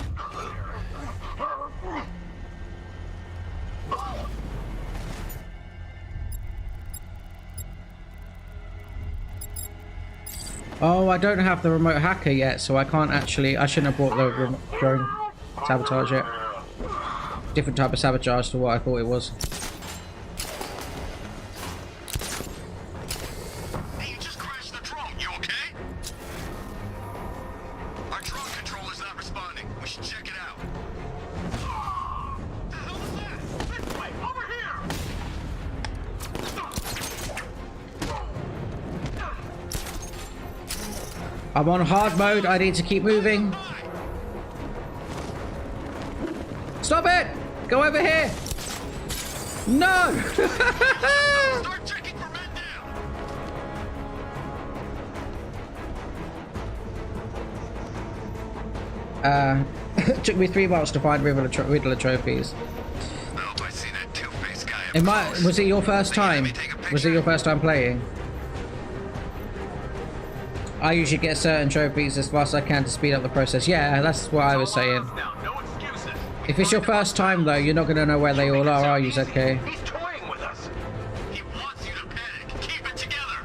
Oh, I don't have the remote hacker yet, so I can't actually. I shouldn't have bought the drone sabotage yet. Different type of sabotage to what I thought it was. Hey, you just crashed the drone. You okay? Our drone controller's not responding. We should check it out. The hell was that? This way, over here! I'm on hard mode. I need to keep moving. Stop it! Go over here! No! Start checking for men now. It took me 3 months to find Riddler trophies. Oh, I see that two-faced guy. Was it your first time? Was it your first time playing? I usually get certain trophies as fast as I can to speed up the process. Yeah, that's what I was saying. If it's your first time though, you're not going to know where they all are you, ZK? He's toying with us. He wants you to panic. Keep it together.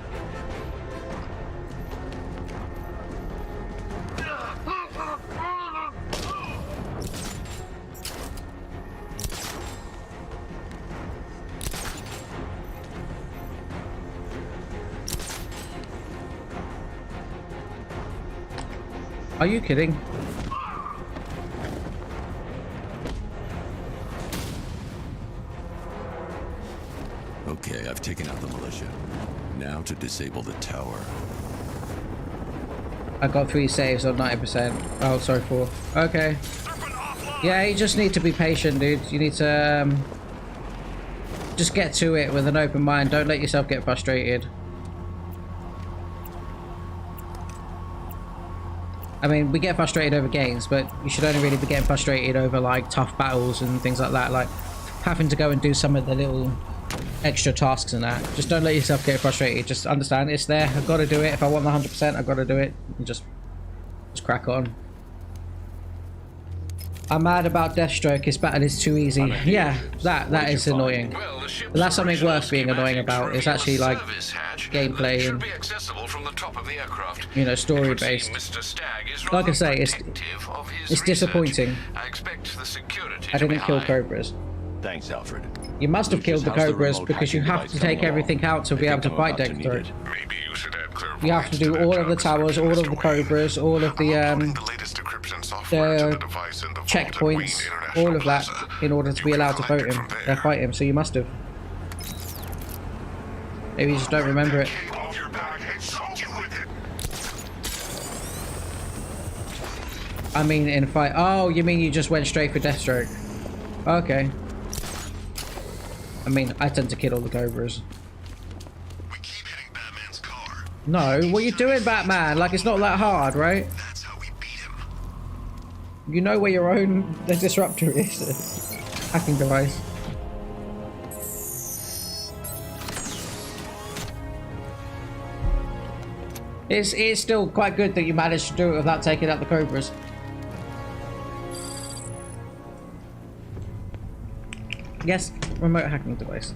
Are you kidding? Okay, I've taken out the militia. Now to disable the tower. I got 3 saves on 90%. Oh, sorry, 4. Okay. Yeah, you just need to be patient, dude. You need to just get to it with an open mind. Don't let yourself get frustrated. I mean, we get frustrated over games, but you should only really be getting frustrated over like tough battles and things like that, like having to go and do some of the little extra tasks and that. Just don't let yourself get frustrated. Just understand it's there. I've got to do it. If I want the 100%, I've got to do it. And just crack on. I'm mad about Deathstroke. His battle is too easy. Yeah, that is annoying. But that's something worth being annoying about. It's actually like gameplay and, you know, story based. Like I say, it's disappointing. I didn't kill Cobras. Thanks, Alfred. You must have killed the Cobras because you have to take everything out to be able to fight Deathstroke. You have to do all of the towers, all of the Cobras, all of the checkpoints, all of that in order to be allowed to fight him. So you must have. Maybe you just don't remember it. I mean in fight. Oh, you mean you just went straight for Deathstroke? Okay. I mean, I tend to kill all the Cobras. We keep hitting Batman's car. No, what are you doing, Batman? Like, it's not that hard, right? That's how we beat him. You know where your own the disruptor is. Hacking device. It's still quite good that you managed to do it without taking out the Cobras. Yes, remote hacking device.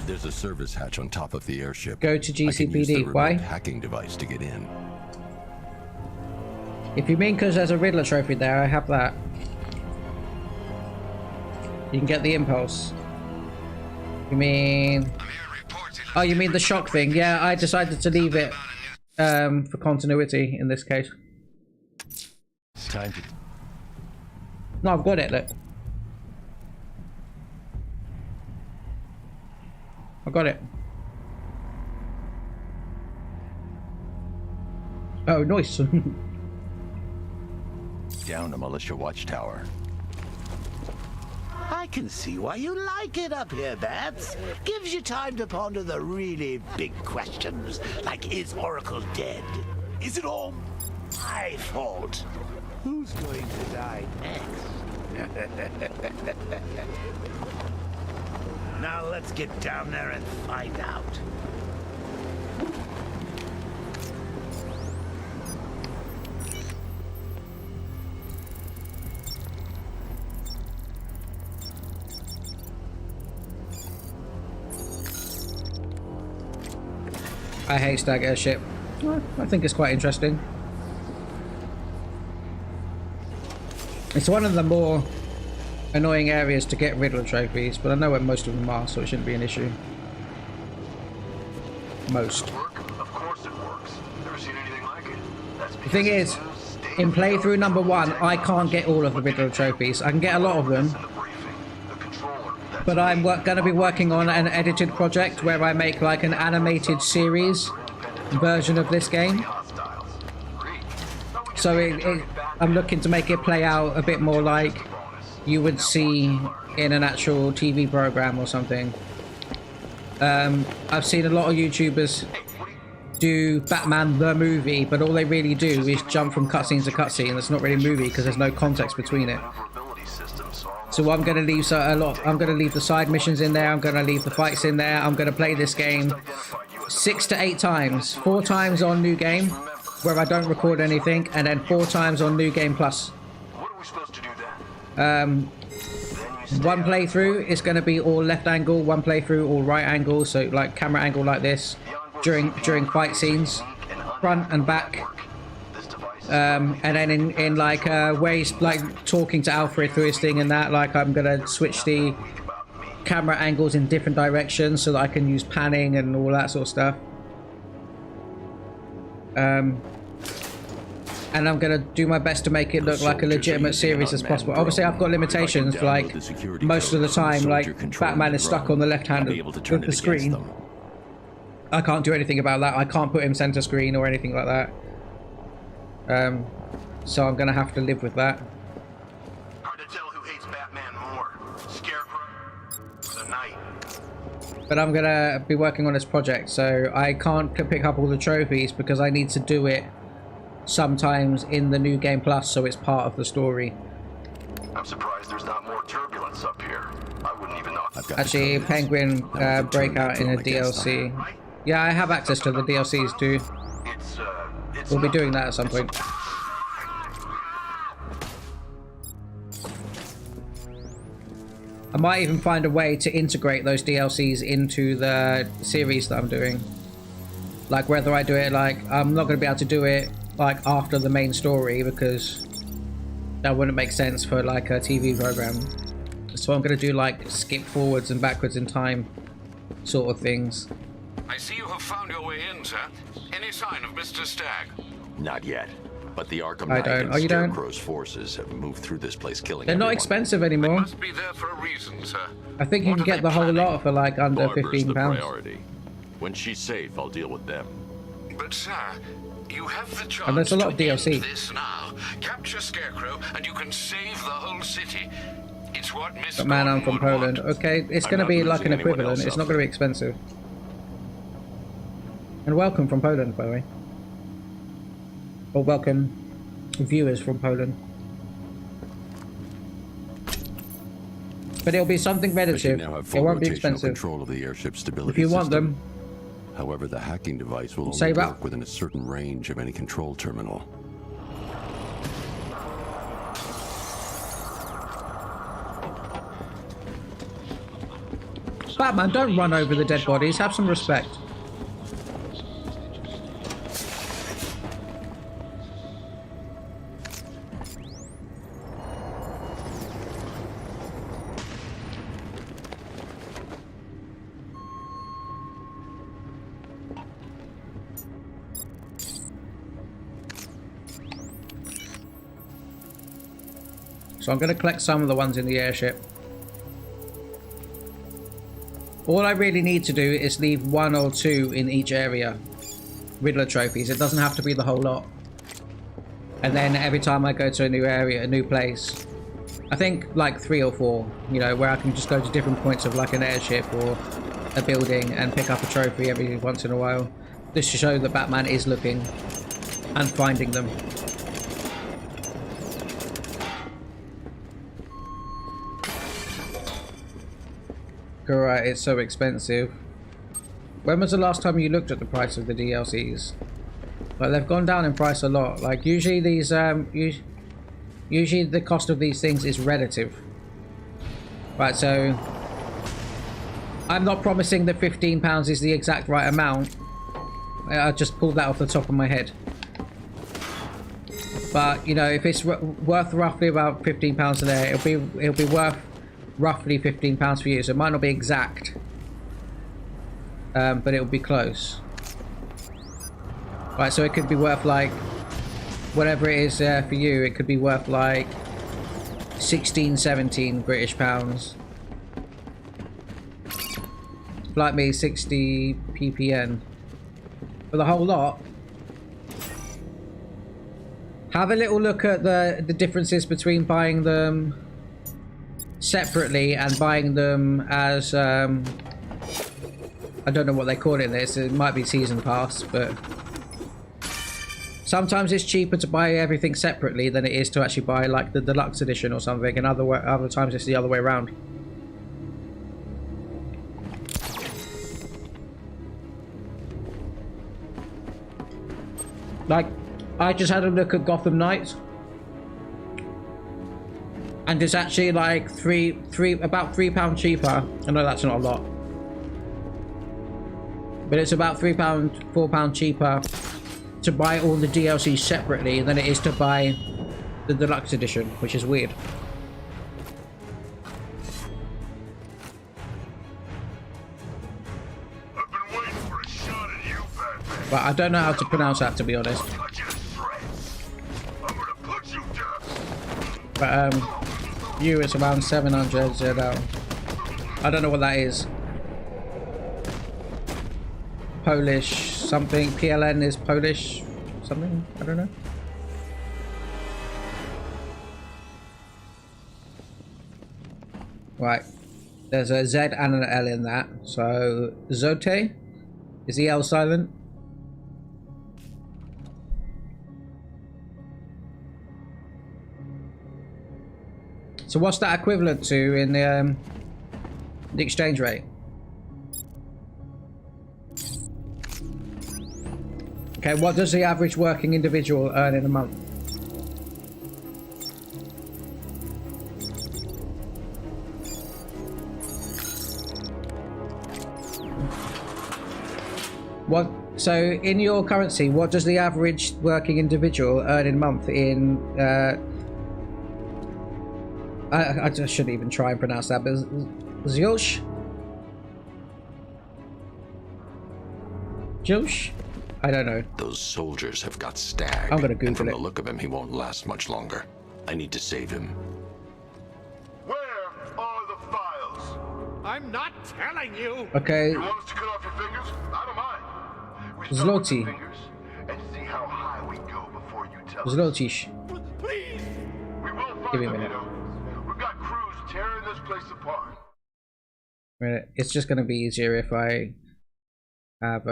There's a service hatch on top of the airship. Go to I can use the GCPD. remote Why? hacking device to get in. If you mean because there's a Riddler trophy there, I have that. You can get the impulse. You mean... Oh, you mean the shock thing? Yeah, I decided to leave it for continuity in this case. Time to... No, I've got it, look. I got it. Oh, nice. Down a militia watchtower. I can see why you like it up here, Bats. Gives you time to ponder the really big questions, like is Oracle dead? Is it all my fault? Who's going to die next? Now let's get down there and find out. I hate Stag Airship. I think it's quite interesting. It's one of the more annoying areas to get Riddler trophies, but I know where most of them are, so it shouldn't be an issue. Most. Of course it works. Never seen anything like it. That's The thing is, in playthrough number 1, I can't get all of the Riddler trophies. I can get a lot of them, but I'm going to be working on an edited project where I make like an animated series version of this game. So I'm looking to make it play out a bit more like you would see in an actual TV program or something. I've seen a lot of YouTubers do Batman the movie, but all they really do is jump from cutscene to cutscene. It's not really a movie because there's no context between it. So I'm going to leave I'm going to leave the side missions in there. I'm going to leave the fights in there. I'm going to play this game 6 to 8 times. 4 times on New Game, where I don't record anything, and then 4 times on New Game Plus. One playthrough is going to be all left angle, one playthrough all right angle, so like camera angle like this during fight scenes, front and back. And then in like ways like talking to Alfred through his thing and that, like I'm gonna switch the camera angles in different directions so that I can use panning and all that sort of stuff. And I'm gonna do my best to make it look like a legitimate series as possible. Obviously I've got limitations, like most of the time like Batman is stuck on the left hand of the screen. I can't do anything about that. I can't put him center screen or anything like that. So I'm gonna have to live with that. Hard to tell who hates Batman more, Scarecrow or the Knight. But I'm gonna be working on this project, so I can't pick up all the trophies because I need to do it sometimes in the New Game Plus, so it's part of the story. I'm surprised there's not more turbulence up here. I wouldn't even know. Actually, Penguin breakout in a DLC. Yeah, I have access to the DLCs too. We'll be doing that at some point. I might even find a way to integrate those DLCs into the series that I'm doing. Like whether I do it like, I'm not going to be able to do it like after the main story because that wouldn't make sense for like a TV program. So I'm going to do like skip forwards and backwards in time sort of things. I see you have found your way in, sir. Any sign of Mr. Stagg? Not yet. But the Arkham I Knight don't. and Oh, you don't? Scarecrow's forces have moved through this place killing They're not everyone. expensive anymore. Must be there for a reason, sir. I think you can get the whole lot for like under Barbara's £15. the priority. When she's safe, I'll deal with them. But sir, you have the chance And there's a lot of to DLC. end this now. Capture Scarecrow and you can save the whole city. It's what Miss But man, I'm from Gordon would Poland. want. Okay, it's I'm going to not be like losing an anyone equivalent. else It's not up. going to be expensive. And welcome from Poland, by the way. Or welcome viewers from Poland. But it'll be something But you relative. now have It full won't be rotational expensive. control of the airship stability If you want system. them, However, the hacking device will only Save up. work within a certain range of any control terminal. Batman, don't run over the dead bodies. Have some respect. So I'm going to collect some of the ones in the airship. All I really need to do is leave 1 or 2 in each area. Riddler trophies. It doesn't have to be the whole lot. And then every time I go to a new area, a new place, I think like 3 or 4, you know, where I can just go to different points of like an airship or a building and pick up a trophy every once in a while. This to show that Batman is looking and finding them. Alright, it's so expensive. When was the last time you looked at the price of the DLCs? Like, they've gone down in price a lot. Like, usually these, usually the cost of these things is relative. Right, so I'm not promising that £15 is the exact right amount. I just pulled that off the top of my head. But, you know, if it's worth roughly about £15 a day, it'll be worth roughly £15 for you, so it might not be exact, but it'll be close. Right, so it could be worth like whatever it is for you. It could be worth like 16, 17 British pounds. Like me, 60 ppn for the whole lot. Have a little look at the differences between buying them separately and buying them as I don't know what they call it in this. It might be season pass, but sometimes it's cheaper to buy everything separately than it is to actually buy like the deluxe edition or something, and other times it's the other way around. Like, I just had a look at Gotham Knights, and it's actually like about £3 cheaper. I know that's not a lot, but it's about £3, £4 cheaper to buy all the DLC separately than it is to buy the deluxe edition, which is weird. I've been waiting for a shot at you, Batman. But I don't know how to pronounce that, to be honest. Touch his threats. I'm gonna put you down. But you is around 700 ZL. I don't know what that is. Polish something. PLN is Polish something. I don't know. Right. There's a Z and an L in that. So Zote. Is the L silent? So what's that equivalent to in the exchange rate? Okay, what does the average working individual earn in a month? What? So in your currency, what does the average working individual earn in a month in? I just shouldn't even try and pronounce that, but Zilch? Zilch? I don't know. Those soldiers have got Stag. I'm gonna Google and from it. the look of him, he won't last much longer. I need to save him. Where are the files? I'm not telling you. Okay, You want us to cut off your fingers? I don't mind. We start with Zloty. the fingers, Zlotish. Please! We will find Give me a them, minute. you know. We've got crews tearing this place apart. It's just going to be easier if I have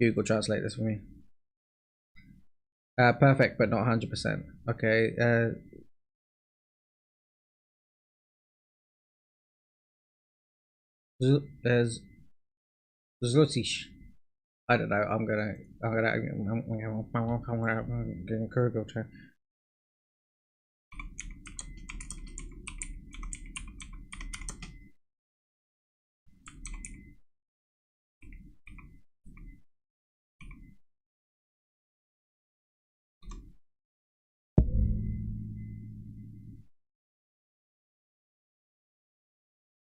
Google translate this for me. Perfect, but not 100%. Okay. Zlotish. I don't know. I'm gonna Google to.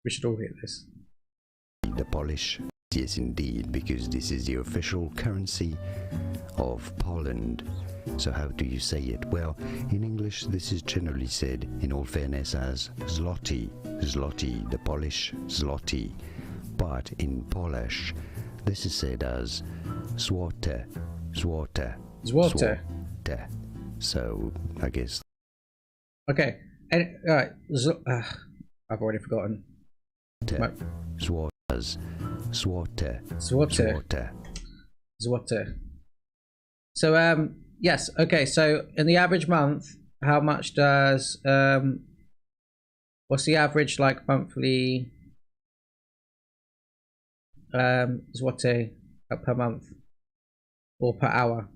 We should all hear this. The Polish, yes indeed, because this is the official currency of Poland. So how do you say it? Well, in English this is generally said, in all fairness, as zloty, zloty, the Polish zloty. But in Polish, this is said as złote, złote, Złote. złote. So, I guess. Okay. Alright. I've already forgotten. Złote. Złote. Złote. Złote. So yes, okay, so in the average month, how much does what's the average like monthly złote per month or per hour?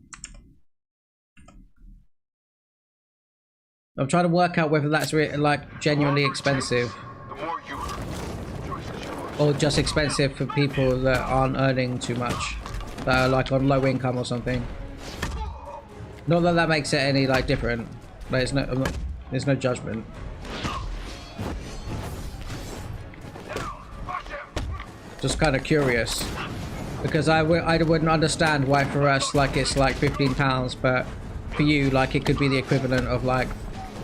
I'm trying to work out whether that's like genuinely expensive or just expensive for people that aren't earning too much, that are like on low income or something. Not that that makes it any like different. There's no judgment. Just kind of curious, because I wouldn't understand why for us like it's like £15, but for you like it could be the equivalent of like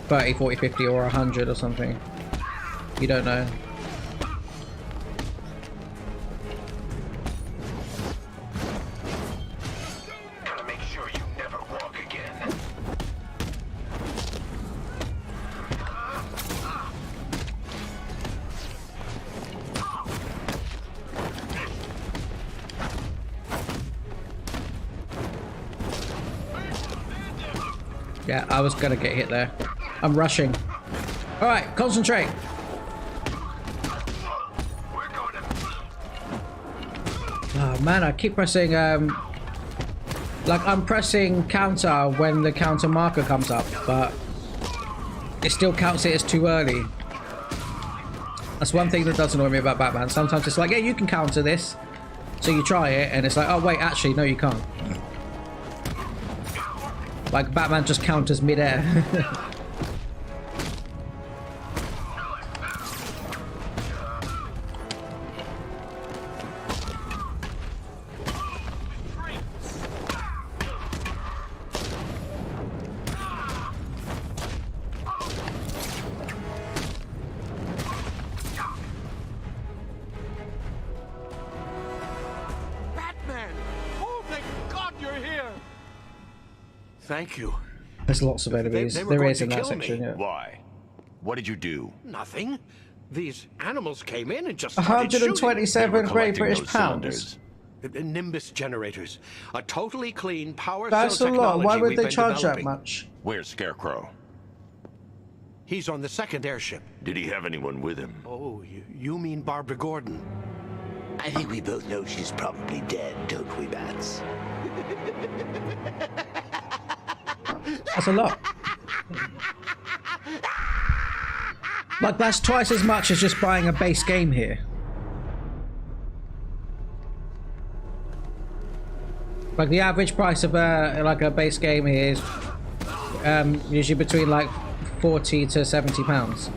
30, 40, 50 or 100 or something. You don't know. Yeah, I was gonna get hit there. I'm rushing. Alright, concentrate. Oh man, I keep pressing like I'm pressing counter when the counter marker comes up, but it still counts it as too early. That's one thing that does annoy me about Batman. Sometimes it's like, yeah, you can counter this. So you try it and it's like, oh wait, actually no you can't. Like Batman just counters mid-air. Batman! Oh, thank God you're here! Thank you. There's lots of enemies. There is in that section, yeah. Why? What did you do? Nothing. These animals came in and just 127 Great British pounds. The Nimbus generators. A totally clean power That's cell a lot. technology Why would we've they been charge that developing. much? Where's Scarecrow? He's on the second airship. Did he have anyone with him? Oh, you mean Barbara Gordon? I think we both know she's probably dead, don't we, Bats? That's a lot. Like that's twice as much as just buying a base game here. Like the average price of a base game here is usually between like £40 to £70.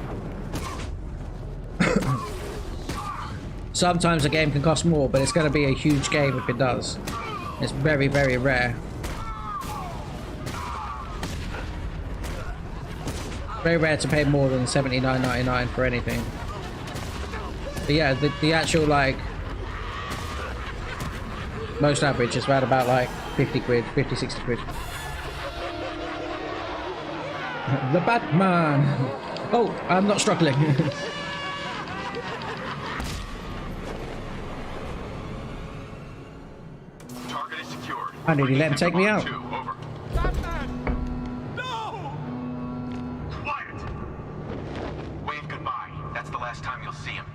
Sometimes a game can cost more, but it's going to be a huge game if it does. It's very, very rare. Very rare to pay more than $79.99 for anything. But yeah, the actual like most average is around about like 50 quid, 50, 60 quid. The Batman! Oh, I'm not struggling. Target is secured. I nearly let him take me out. Over. Quiet! Wave goodbye. That's the last time you'll see him.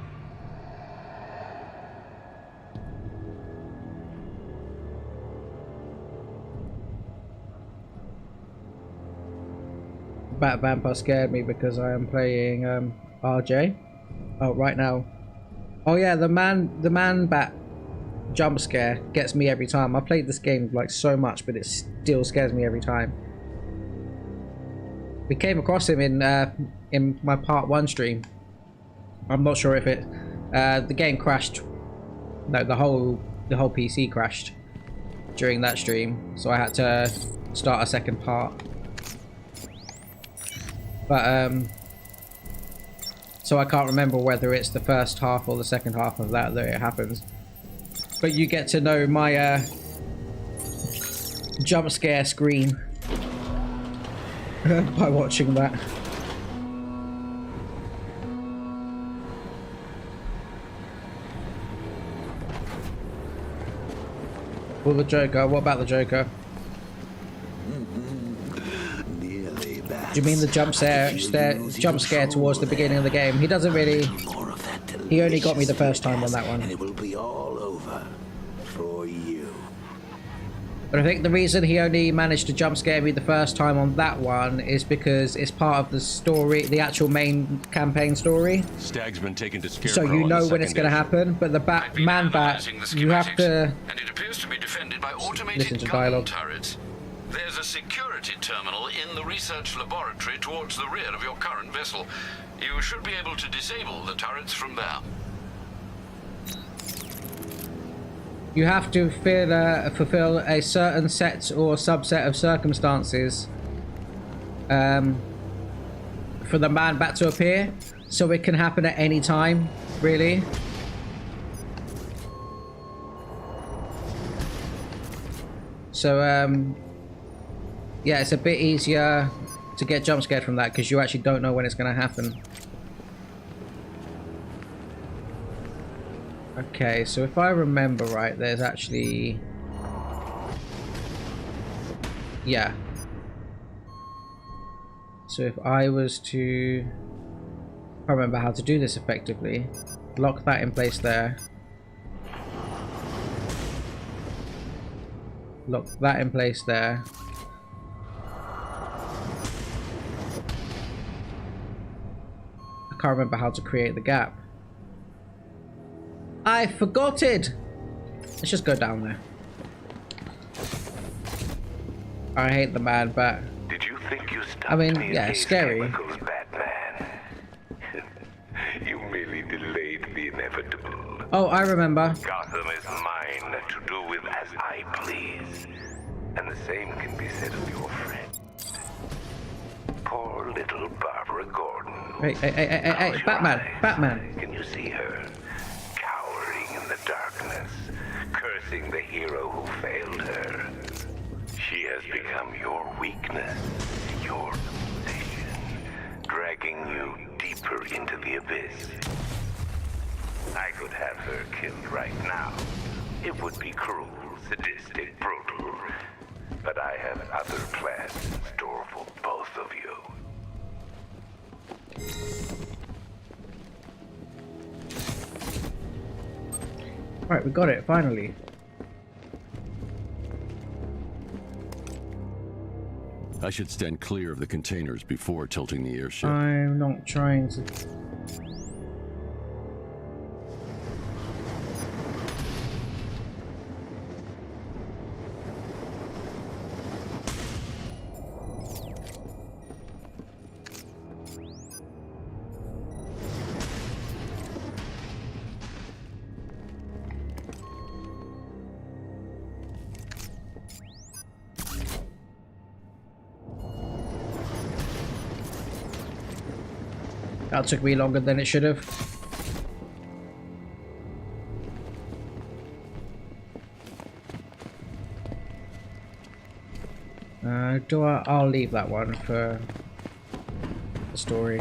Bat Vampire scared me because I am playing RJ. Oh, right now. Oh yeah, the man bat jump scare gets me every time. I played this game like so much, but it still scares me every time. We came across him in my part 1 stream. I'm not sure if it the game crashed. No, the whole PC crashed during that stream, so I had to start a second part. But so I can't remember whether it's the first half or the second half of that it happens. But you get to know my jump scare scream by watching that. Well, the Joker. What about the Joker? Do you mean the jump scare towards the beginning of the game? He doesn't really. He only got me the first time on that one. And it will be all over for you. But I think the reason he only managed to jump scare me the first time on that one is because it's part of the story, the actual main campaign story. Stag's been taken to Scarecrow. So you know when it's going to happen. But the man bat, you have to. And it appears to be defended by automated Listen to gun dialogue. turrets. There's a security terminal in the research laboratory towards the rear of your current vessel. You should be able to disable the turrets from there. You have to fulfill a certain set or subset of circumstances for the man bat to appear, so it can happen at any time, really. So yeah, it's a bit easier to get jump scared from that because you actually don't know when it's going to happen. Okay, so if I remember right, there's actually... Yeah. So if I was to... I remember how to do this effectively. Lock that in place there. Lock that in place there. I can't remember how to create the gap. I forgot it! Let's just go down there. I hate the man bat. Did you think you stopped I mean, me yeah, in scary. chemicals, Batman? You merely delayed the inevitable. Oh, I remember. Gotham is mine to do with as I please. And the same can be said of your friend. Poor little Barbara Gordon. Hey, Batman, Batman. Can you see her? Cowering in the darkness, cursing the hero who failed her. She has become your weakness, your obsession, dragging you deeper into the abyss. I could have her killed right now. It would be cruel, sadistic, brutal. But I have other plans in store for both of you. Right, we got it, finally. I should stand clear of the containers before tilting the airship. I'm not trying to... That took me longer than it should have. I'll leave that one for the story.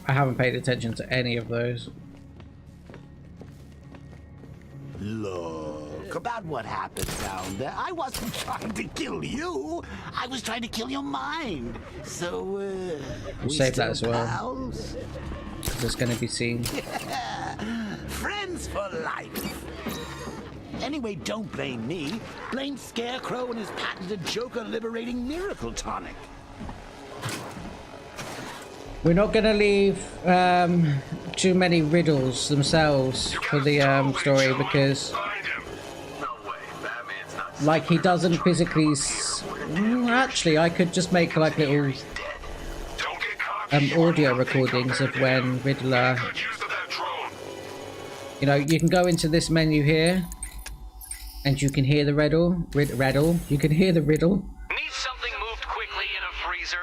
I haven't paid attention to any of those. Look, about what happened down there. I wasn't trying to kill you. I was trying to kill your mind. So, we'll save that as well. Because it's going to be seen. Friends for life. Anyway, don't blame me. Blame Scarecrow and his patented Joker-liberating miracle tonic. We're not going to leave too many riddles themselves for the story, because like he doesn't physically actually I could just make like little audio recordings of when Riddler, you know, you can go into this menu here and you can hear the riddle, you can hear the riddle. Need something moved quickly in a freezer.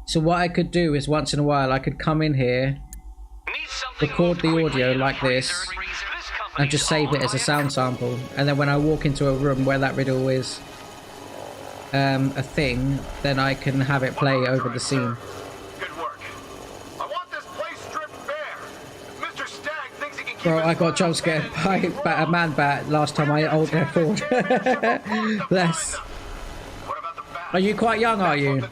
So what I could do is once in a while I could come in here, record the audio like this, and just save it as a sound sample, and then when I walk into a room where that riddle is a thing, then I can have it play over the scene. Good work. I want this place stripped bare. Mr. Stagg thinks he can keep Bro, I got jump scared by a man-bat last time I old their Ford. Bless. Are you quite young, are you?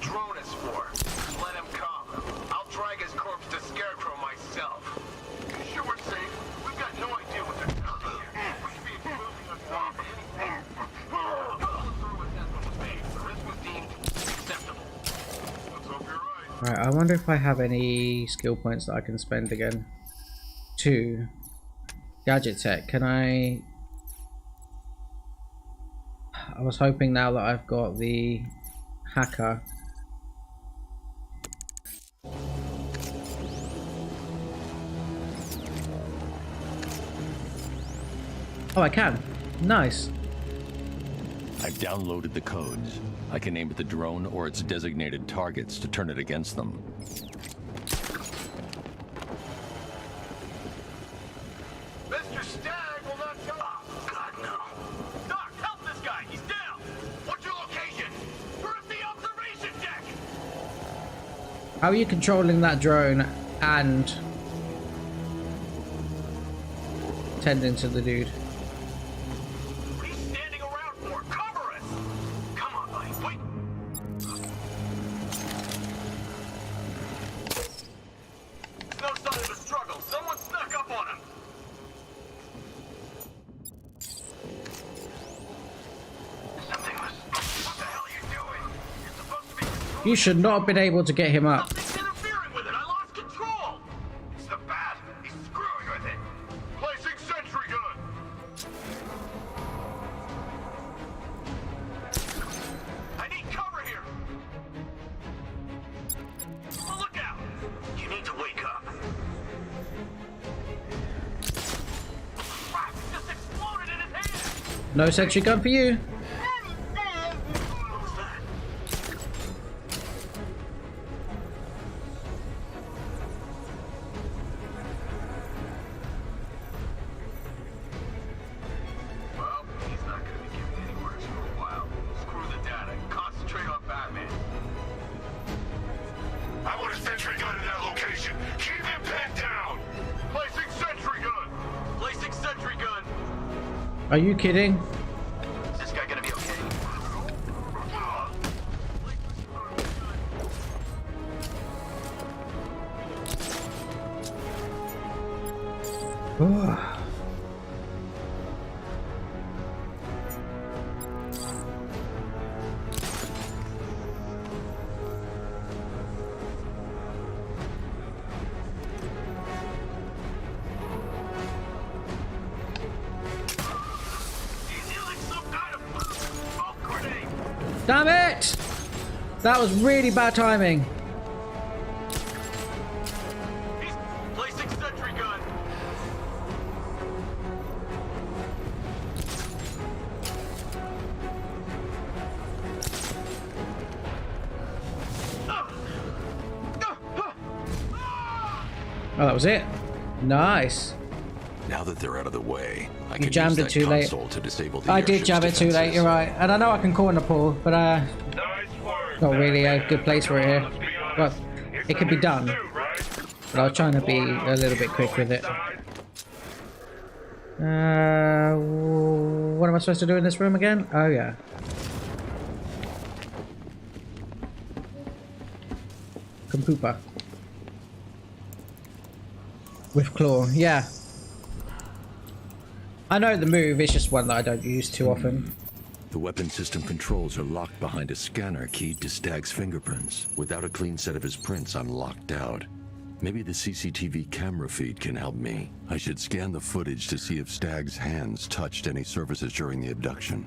Right, I wonder if I have any skill points that I can spend again. 2. Gadget tech. Can I was hoping now that I've got the hacker. Oh, I can. Nice. I've downloaded the codes. I can aim at the drone or its designated targets to turn it against them. Mr. Stagg will not go. Oh, God, no. Doc, help this guy. He's down. What's your location? Where's the observation deck? How are you controlling that drone and tending to the dude? You should not have been able to get him up. Interfering with it. I lost control. It's the bat. He's screwing with it. Placing sentry gun. I need cover here. Oh, look out. You need to wake up. Crap, it just exploded in his hand. No sentry gun for you. Are you kidding? Is this guy gonna be okay? Damn it! That was really bad timing. He's placing sentry gun. Oh, that was it. Nice. Now that they're out of the way, I You can jammed use it that too late. console to disable the I did airship's jam it too late, defenses. you're right. And I know I can corner pull, but not really a good place for it here. Well, it could be done. But I was trying to be a little bit quick with it. What am I supposed to do in this room again? Oh yeah. Compooper. With claw, yeah. I know the move, it's just one that I don't use too often. The weapon system controls are locked behind a scanner keyed to Stag's fingerprints. Without a clean set of his prints, I'm locked out. Maybe the CCTV camera feed can help me. I should scan the footage to see if Stag's hands touched any surfaces during the abduction.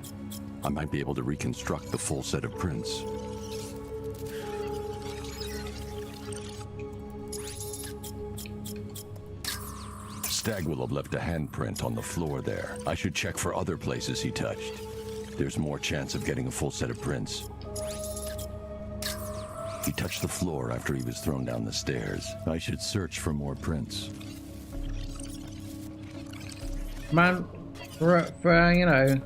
I might be able to reconstruct the full set of prints. Stag will have left a handprint on the floor there. I should check for other places he touched. There's more chance of getting a full set of prints. He touched the floor after he was thrown down the stairs. I should search for more prints. Man, for you know,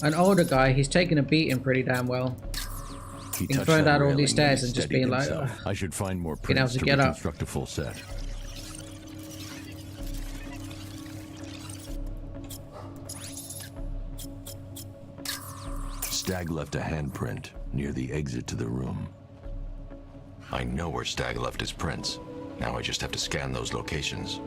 an older guy, he's taking a beating pretty damn well. He Being touched thrown that down all these railing when stairs he and just steadied being like, himself. ugh. I should find more Being able prints to to get up. reconstruct a full set. Stag left a handprint near the exit to the room. I know where Stag left his prints. Now I just have to scan those locations.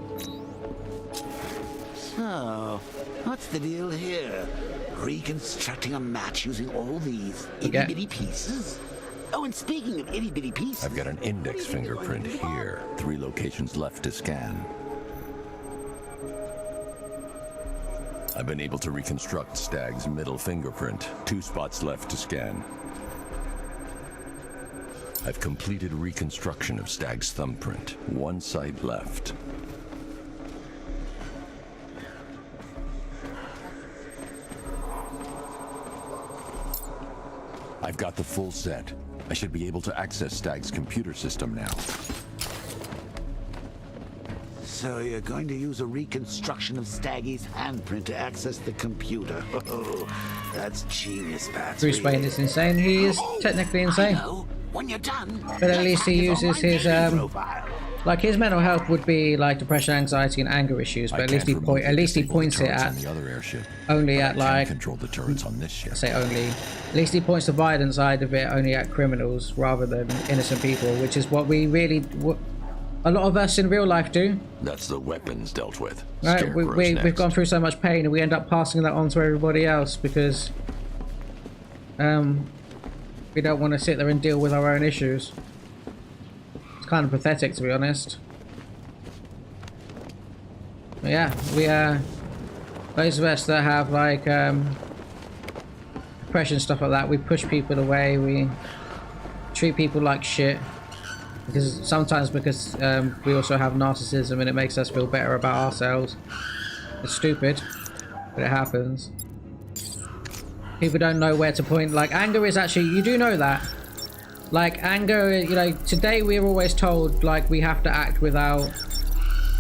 So, what's the deal here? Reconstructing a match using all these itty-bitty pieces? Oh, and speaking of itty-bitty pieces... I've got an index fingerprint here. 3 locations left to scan. I've been able to reconstruct Stag's middle fingerprint. 2 spots left to scan. I've completed reconstruction of Stag's thumbprint. 1 site left. I've got the full set. I should be able to access Stag's computer system now. So you're going to use a reconstruction of Staggy's handprint to access the computer. Oh, that's genius, Bats. Bruce Wayne is insane. He is technically insane. When you're done, But at least he uses his like his mental health would be like depression, anxiety, and anger issues. But at least he points it at only at like control the turrets on this ship. I say only. At least he points the violent side of it only at criminals rather than innocent people, which is what we really. A lot of us in real life do. That's the weapons dealt with. Right, we've gone through so much pain and we end up passing that on to everybody else because we don't want to sit there and deal with our own issues. It's kind of pathetic, to be honest. But yeah, we those of us that have like depression, stuff like that, we push people away, we treat people like shit. Because sometimes we also have narcissism and it makes us feel better about ourselves. It's stupid, but it happens. People don't know where to point. Like anger is actually, you do know that. Like anger, you know, today we're always told like we have to act without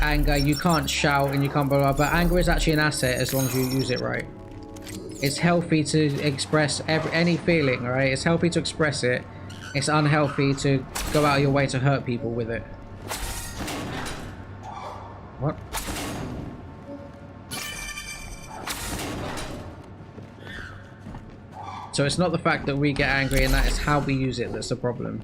anger. You can't shout and you can't blah blah. But anger is actually an asset as long as you use it right. It's healthy to express any feeling, right? It's healthy to express it. It's unhealthy to go out of your way to hurt people with it. What? So it's not the fact that we get angry and that is how we use it that's the problem.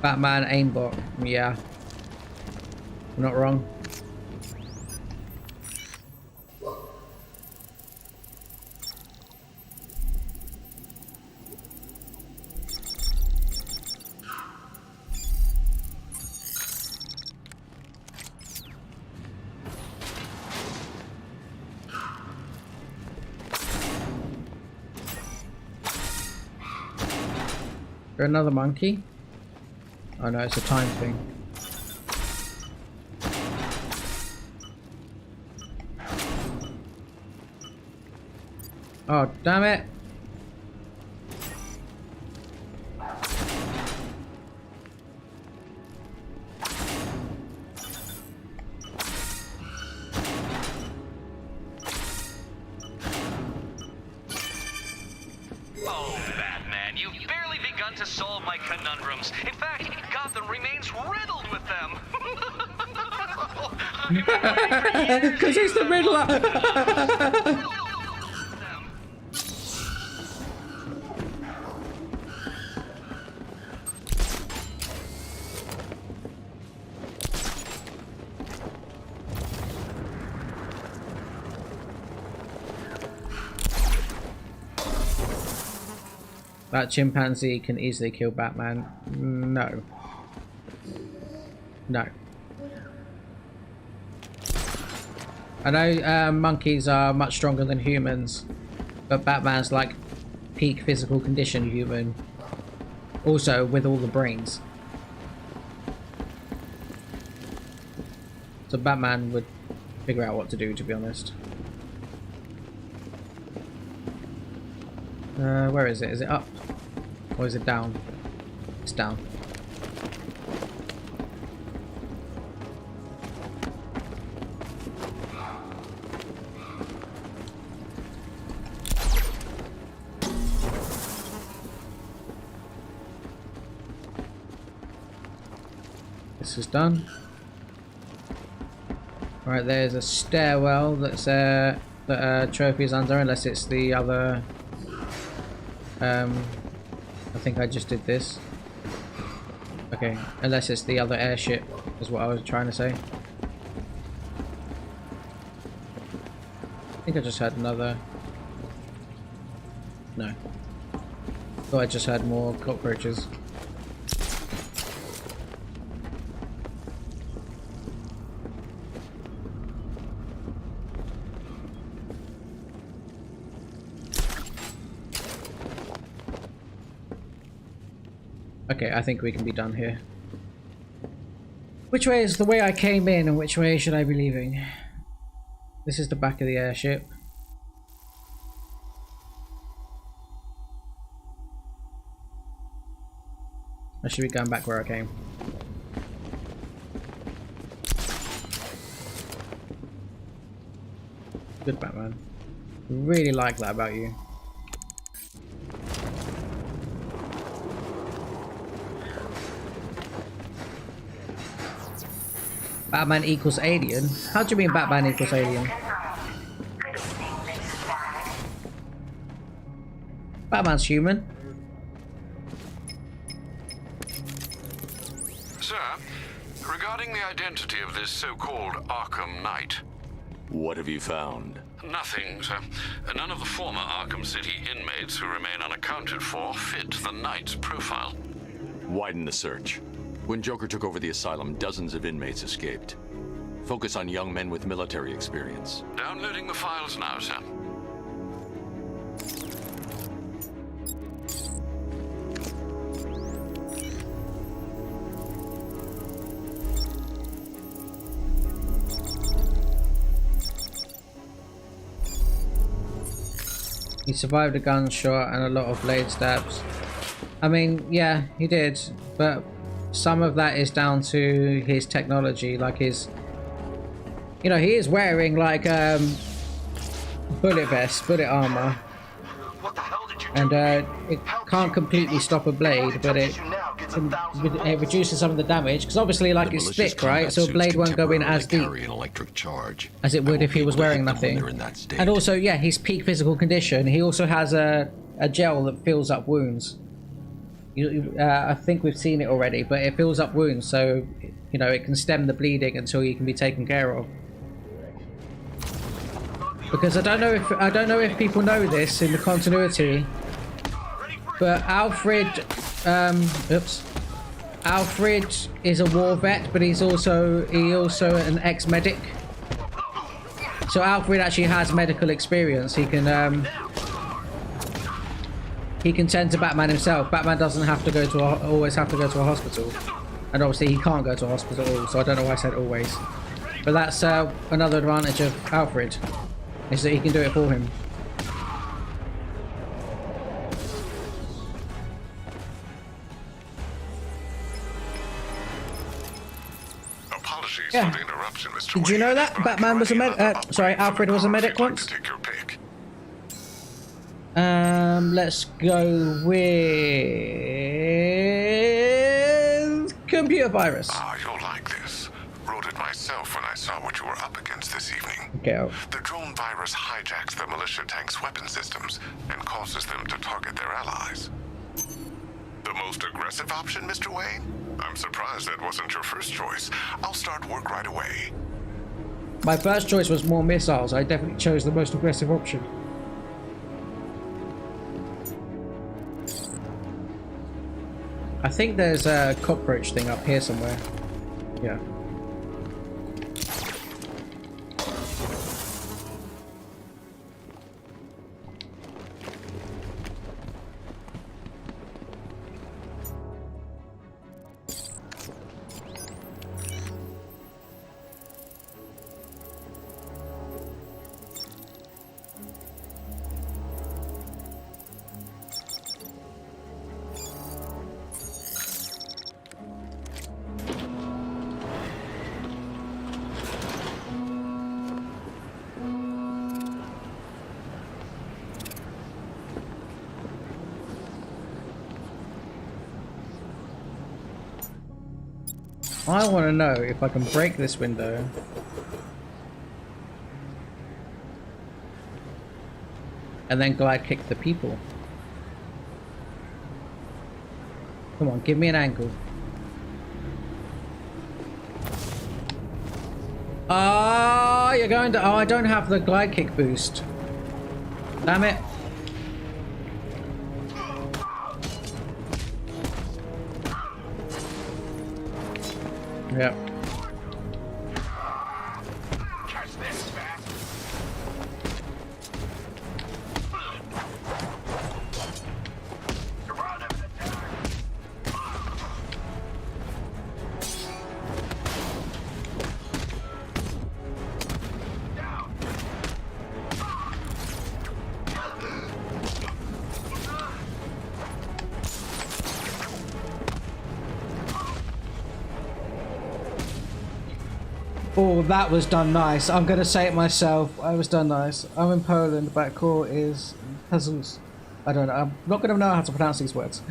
Batman aimbot. Yeah. I'm not wrong. there another monkey? Oh no, it's a time thing. Oh, damn it! Oh, Batman, you've barely begun to solve my conundrums. In fact, Gotham remains riddled with them. Because he's the Riddler! That chimpanzee can easily kill Batman. No. No. I know monkeys are much stronger than humans, but Batman's like peak physical condition human. Also with all the brains. So Batman would figure out what to do, to be honest. Where is it? Is it up? Or is it down? It's down. This is done. Right, there's a stairwell that's that trophy is under, unless it's the other. I think I just did this. Okay, unless it's the other airship, is what I was trying to say. I think I just had another. No. Thought I just had more cockroaches. Okay, I think we can be done here. Which way is the way I came in, and which way should I be leaving? This is the back of the airship. I should be going back where I came. Good Batman. Really like that about you. Batman equals alien? How do you mean Batman equals alien? Batman's human. Sir, regarding the identity of this so-called Arkham Knight. What have you found? Nothing, sir. None of the former Arkham City inmates who remain unaccounted for fit the Knight's profile. Widen the search. When Joker took over the asylum, dozens of inmates escaped. Focus on young men with military experience. Downloading the files now, sir. He survived a gunshot and a lot of blade stabs. I mean, yeah, he did, but some of that is down to his technology, like his, you know, he is wearing like bullet vest, bullet armor, and it can't completely stop a blade, but it reduces some of the damage, because obviously like it's thick, right, so a blade won't go in as deep as it would if he was wearing nothing. And also, yeah, his peak physical condition, he also has a gel that fills up wounds. I think we've seen it already, but it fills up wounds, so you know it can stem the bleeding until you can be taken care of. Because I don't know if people know this in the continuity, but Alfred is a war vet, but he's also an ex-medic. So Alfred actually has medical experience. He can he can send to Batman himself. Batman doesn't have to go to always have to go to a hospital, and obviously he can't go to a hospital at all. So I don't know why I said always, but that's another advantage of Alfred, is that he can do it for him. Apologies Yeah. for the interruption, Mr. Did you know that Batman was a sorry, Alfred was a medic once? Take your pick. Let's go with computer virus. Ah, you'll like this. Wrote it myself when I saw what you were up against this evening. Okay. The drone virus hijacks the militia tank's weapon systems and causes them to target their allies. The most aggressive option, Mr. Wayne? I'm surprised that wasn't your first choice. I'll start work right away. My first choice was more missiles. I definitely chose the most aggressive option. I think there's a cockroach thing up here somewhere. Yeah. I want to know if I can break this window. And then glide kick the people. Come on, give me an angle. Oh, you're going to... Oh, I don't have the glide kick boost. Damn it. Yep. Oh, that was done nice. I'm gonna say it myself. I was done nice. I'm in Poland, but core is puzzles. I don't know. I'm not gonna know how to pronounce these words.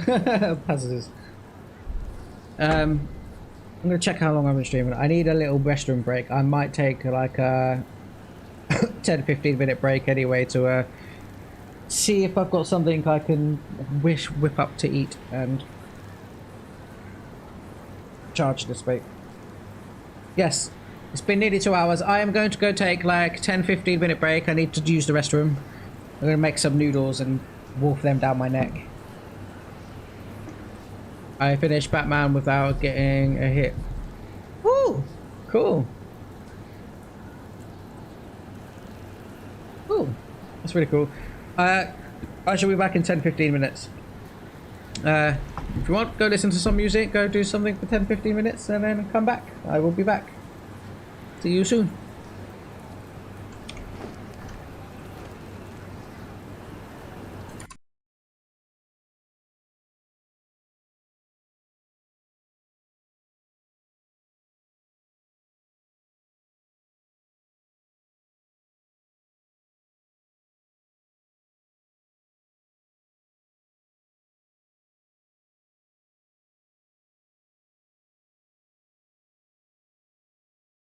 Puzzles. I'm gonna check how long I've been streaming. I need a little restroom break. I might take like a 10-15 minute break anyway to see if I've got something I can whip up to eat and charge this week. Yes. It's been nearly 2 hours. I am going to go take like 10-15 minute break. I need to use the restroom. I'm going to make some noodles and wolf them down my neck. I finished Batman without getting a hit. Woo! Cool. Ooh, that's really cool. I shall be back in 10-15 minutes. If you want, go listen to some music, go do something for 10-15 minutes and then come back. I will be back. See you soon.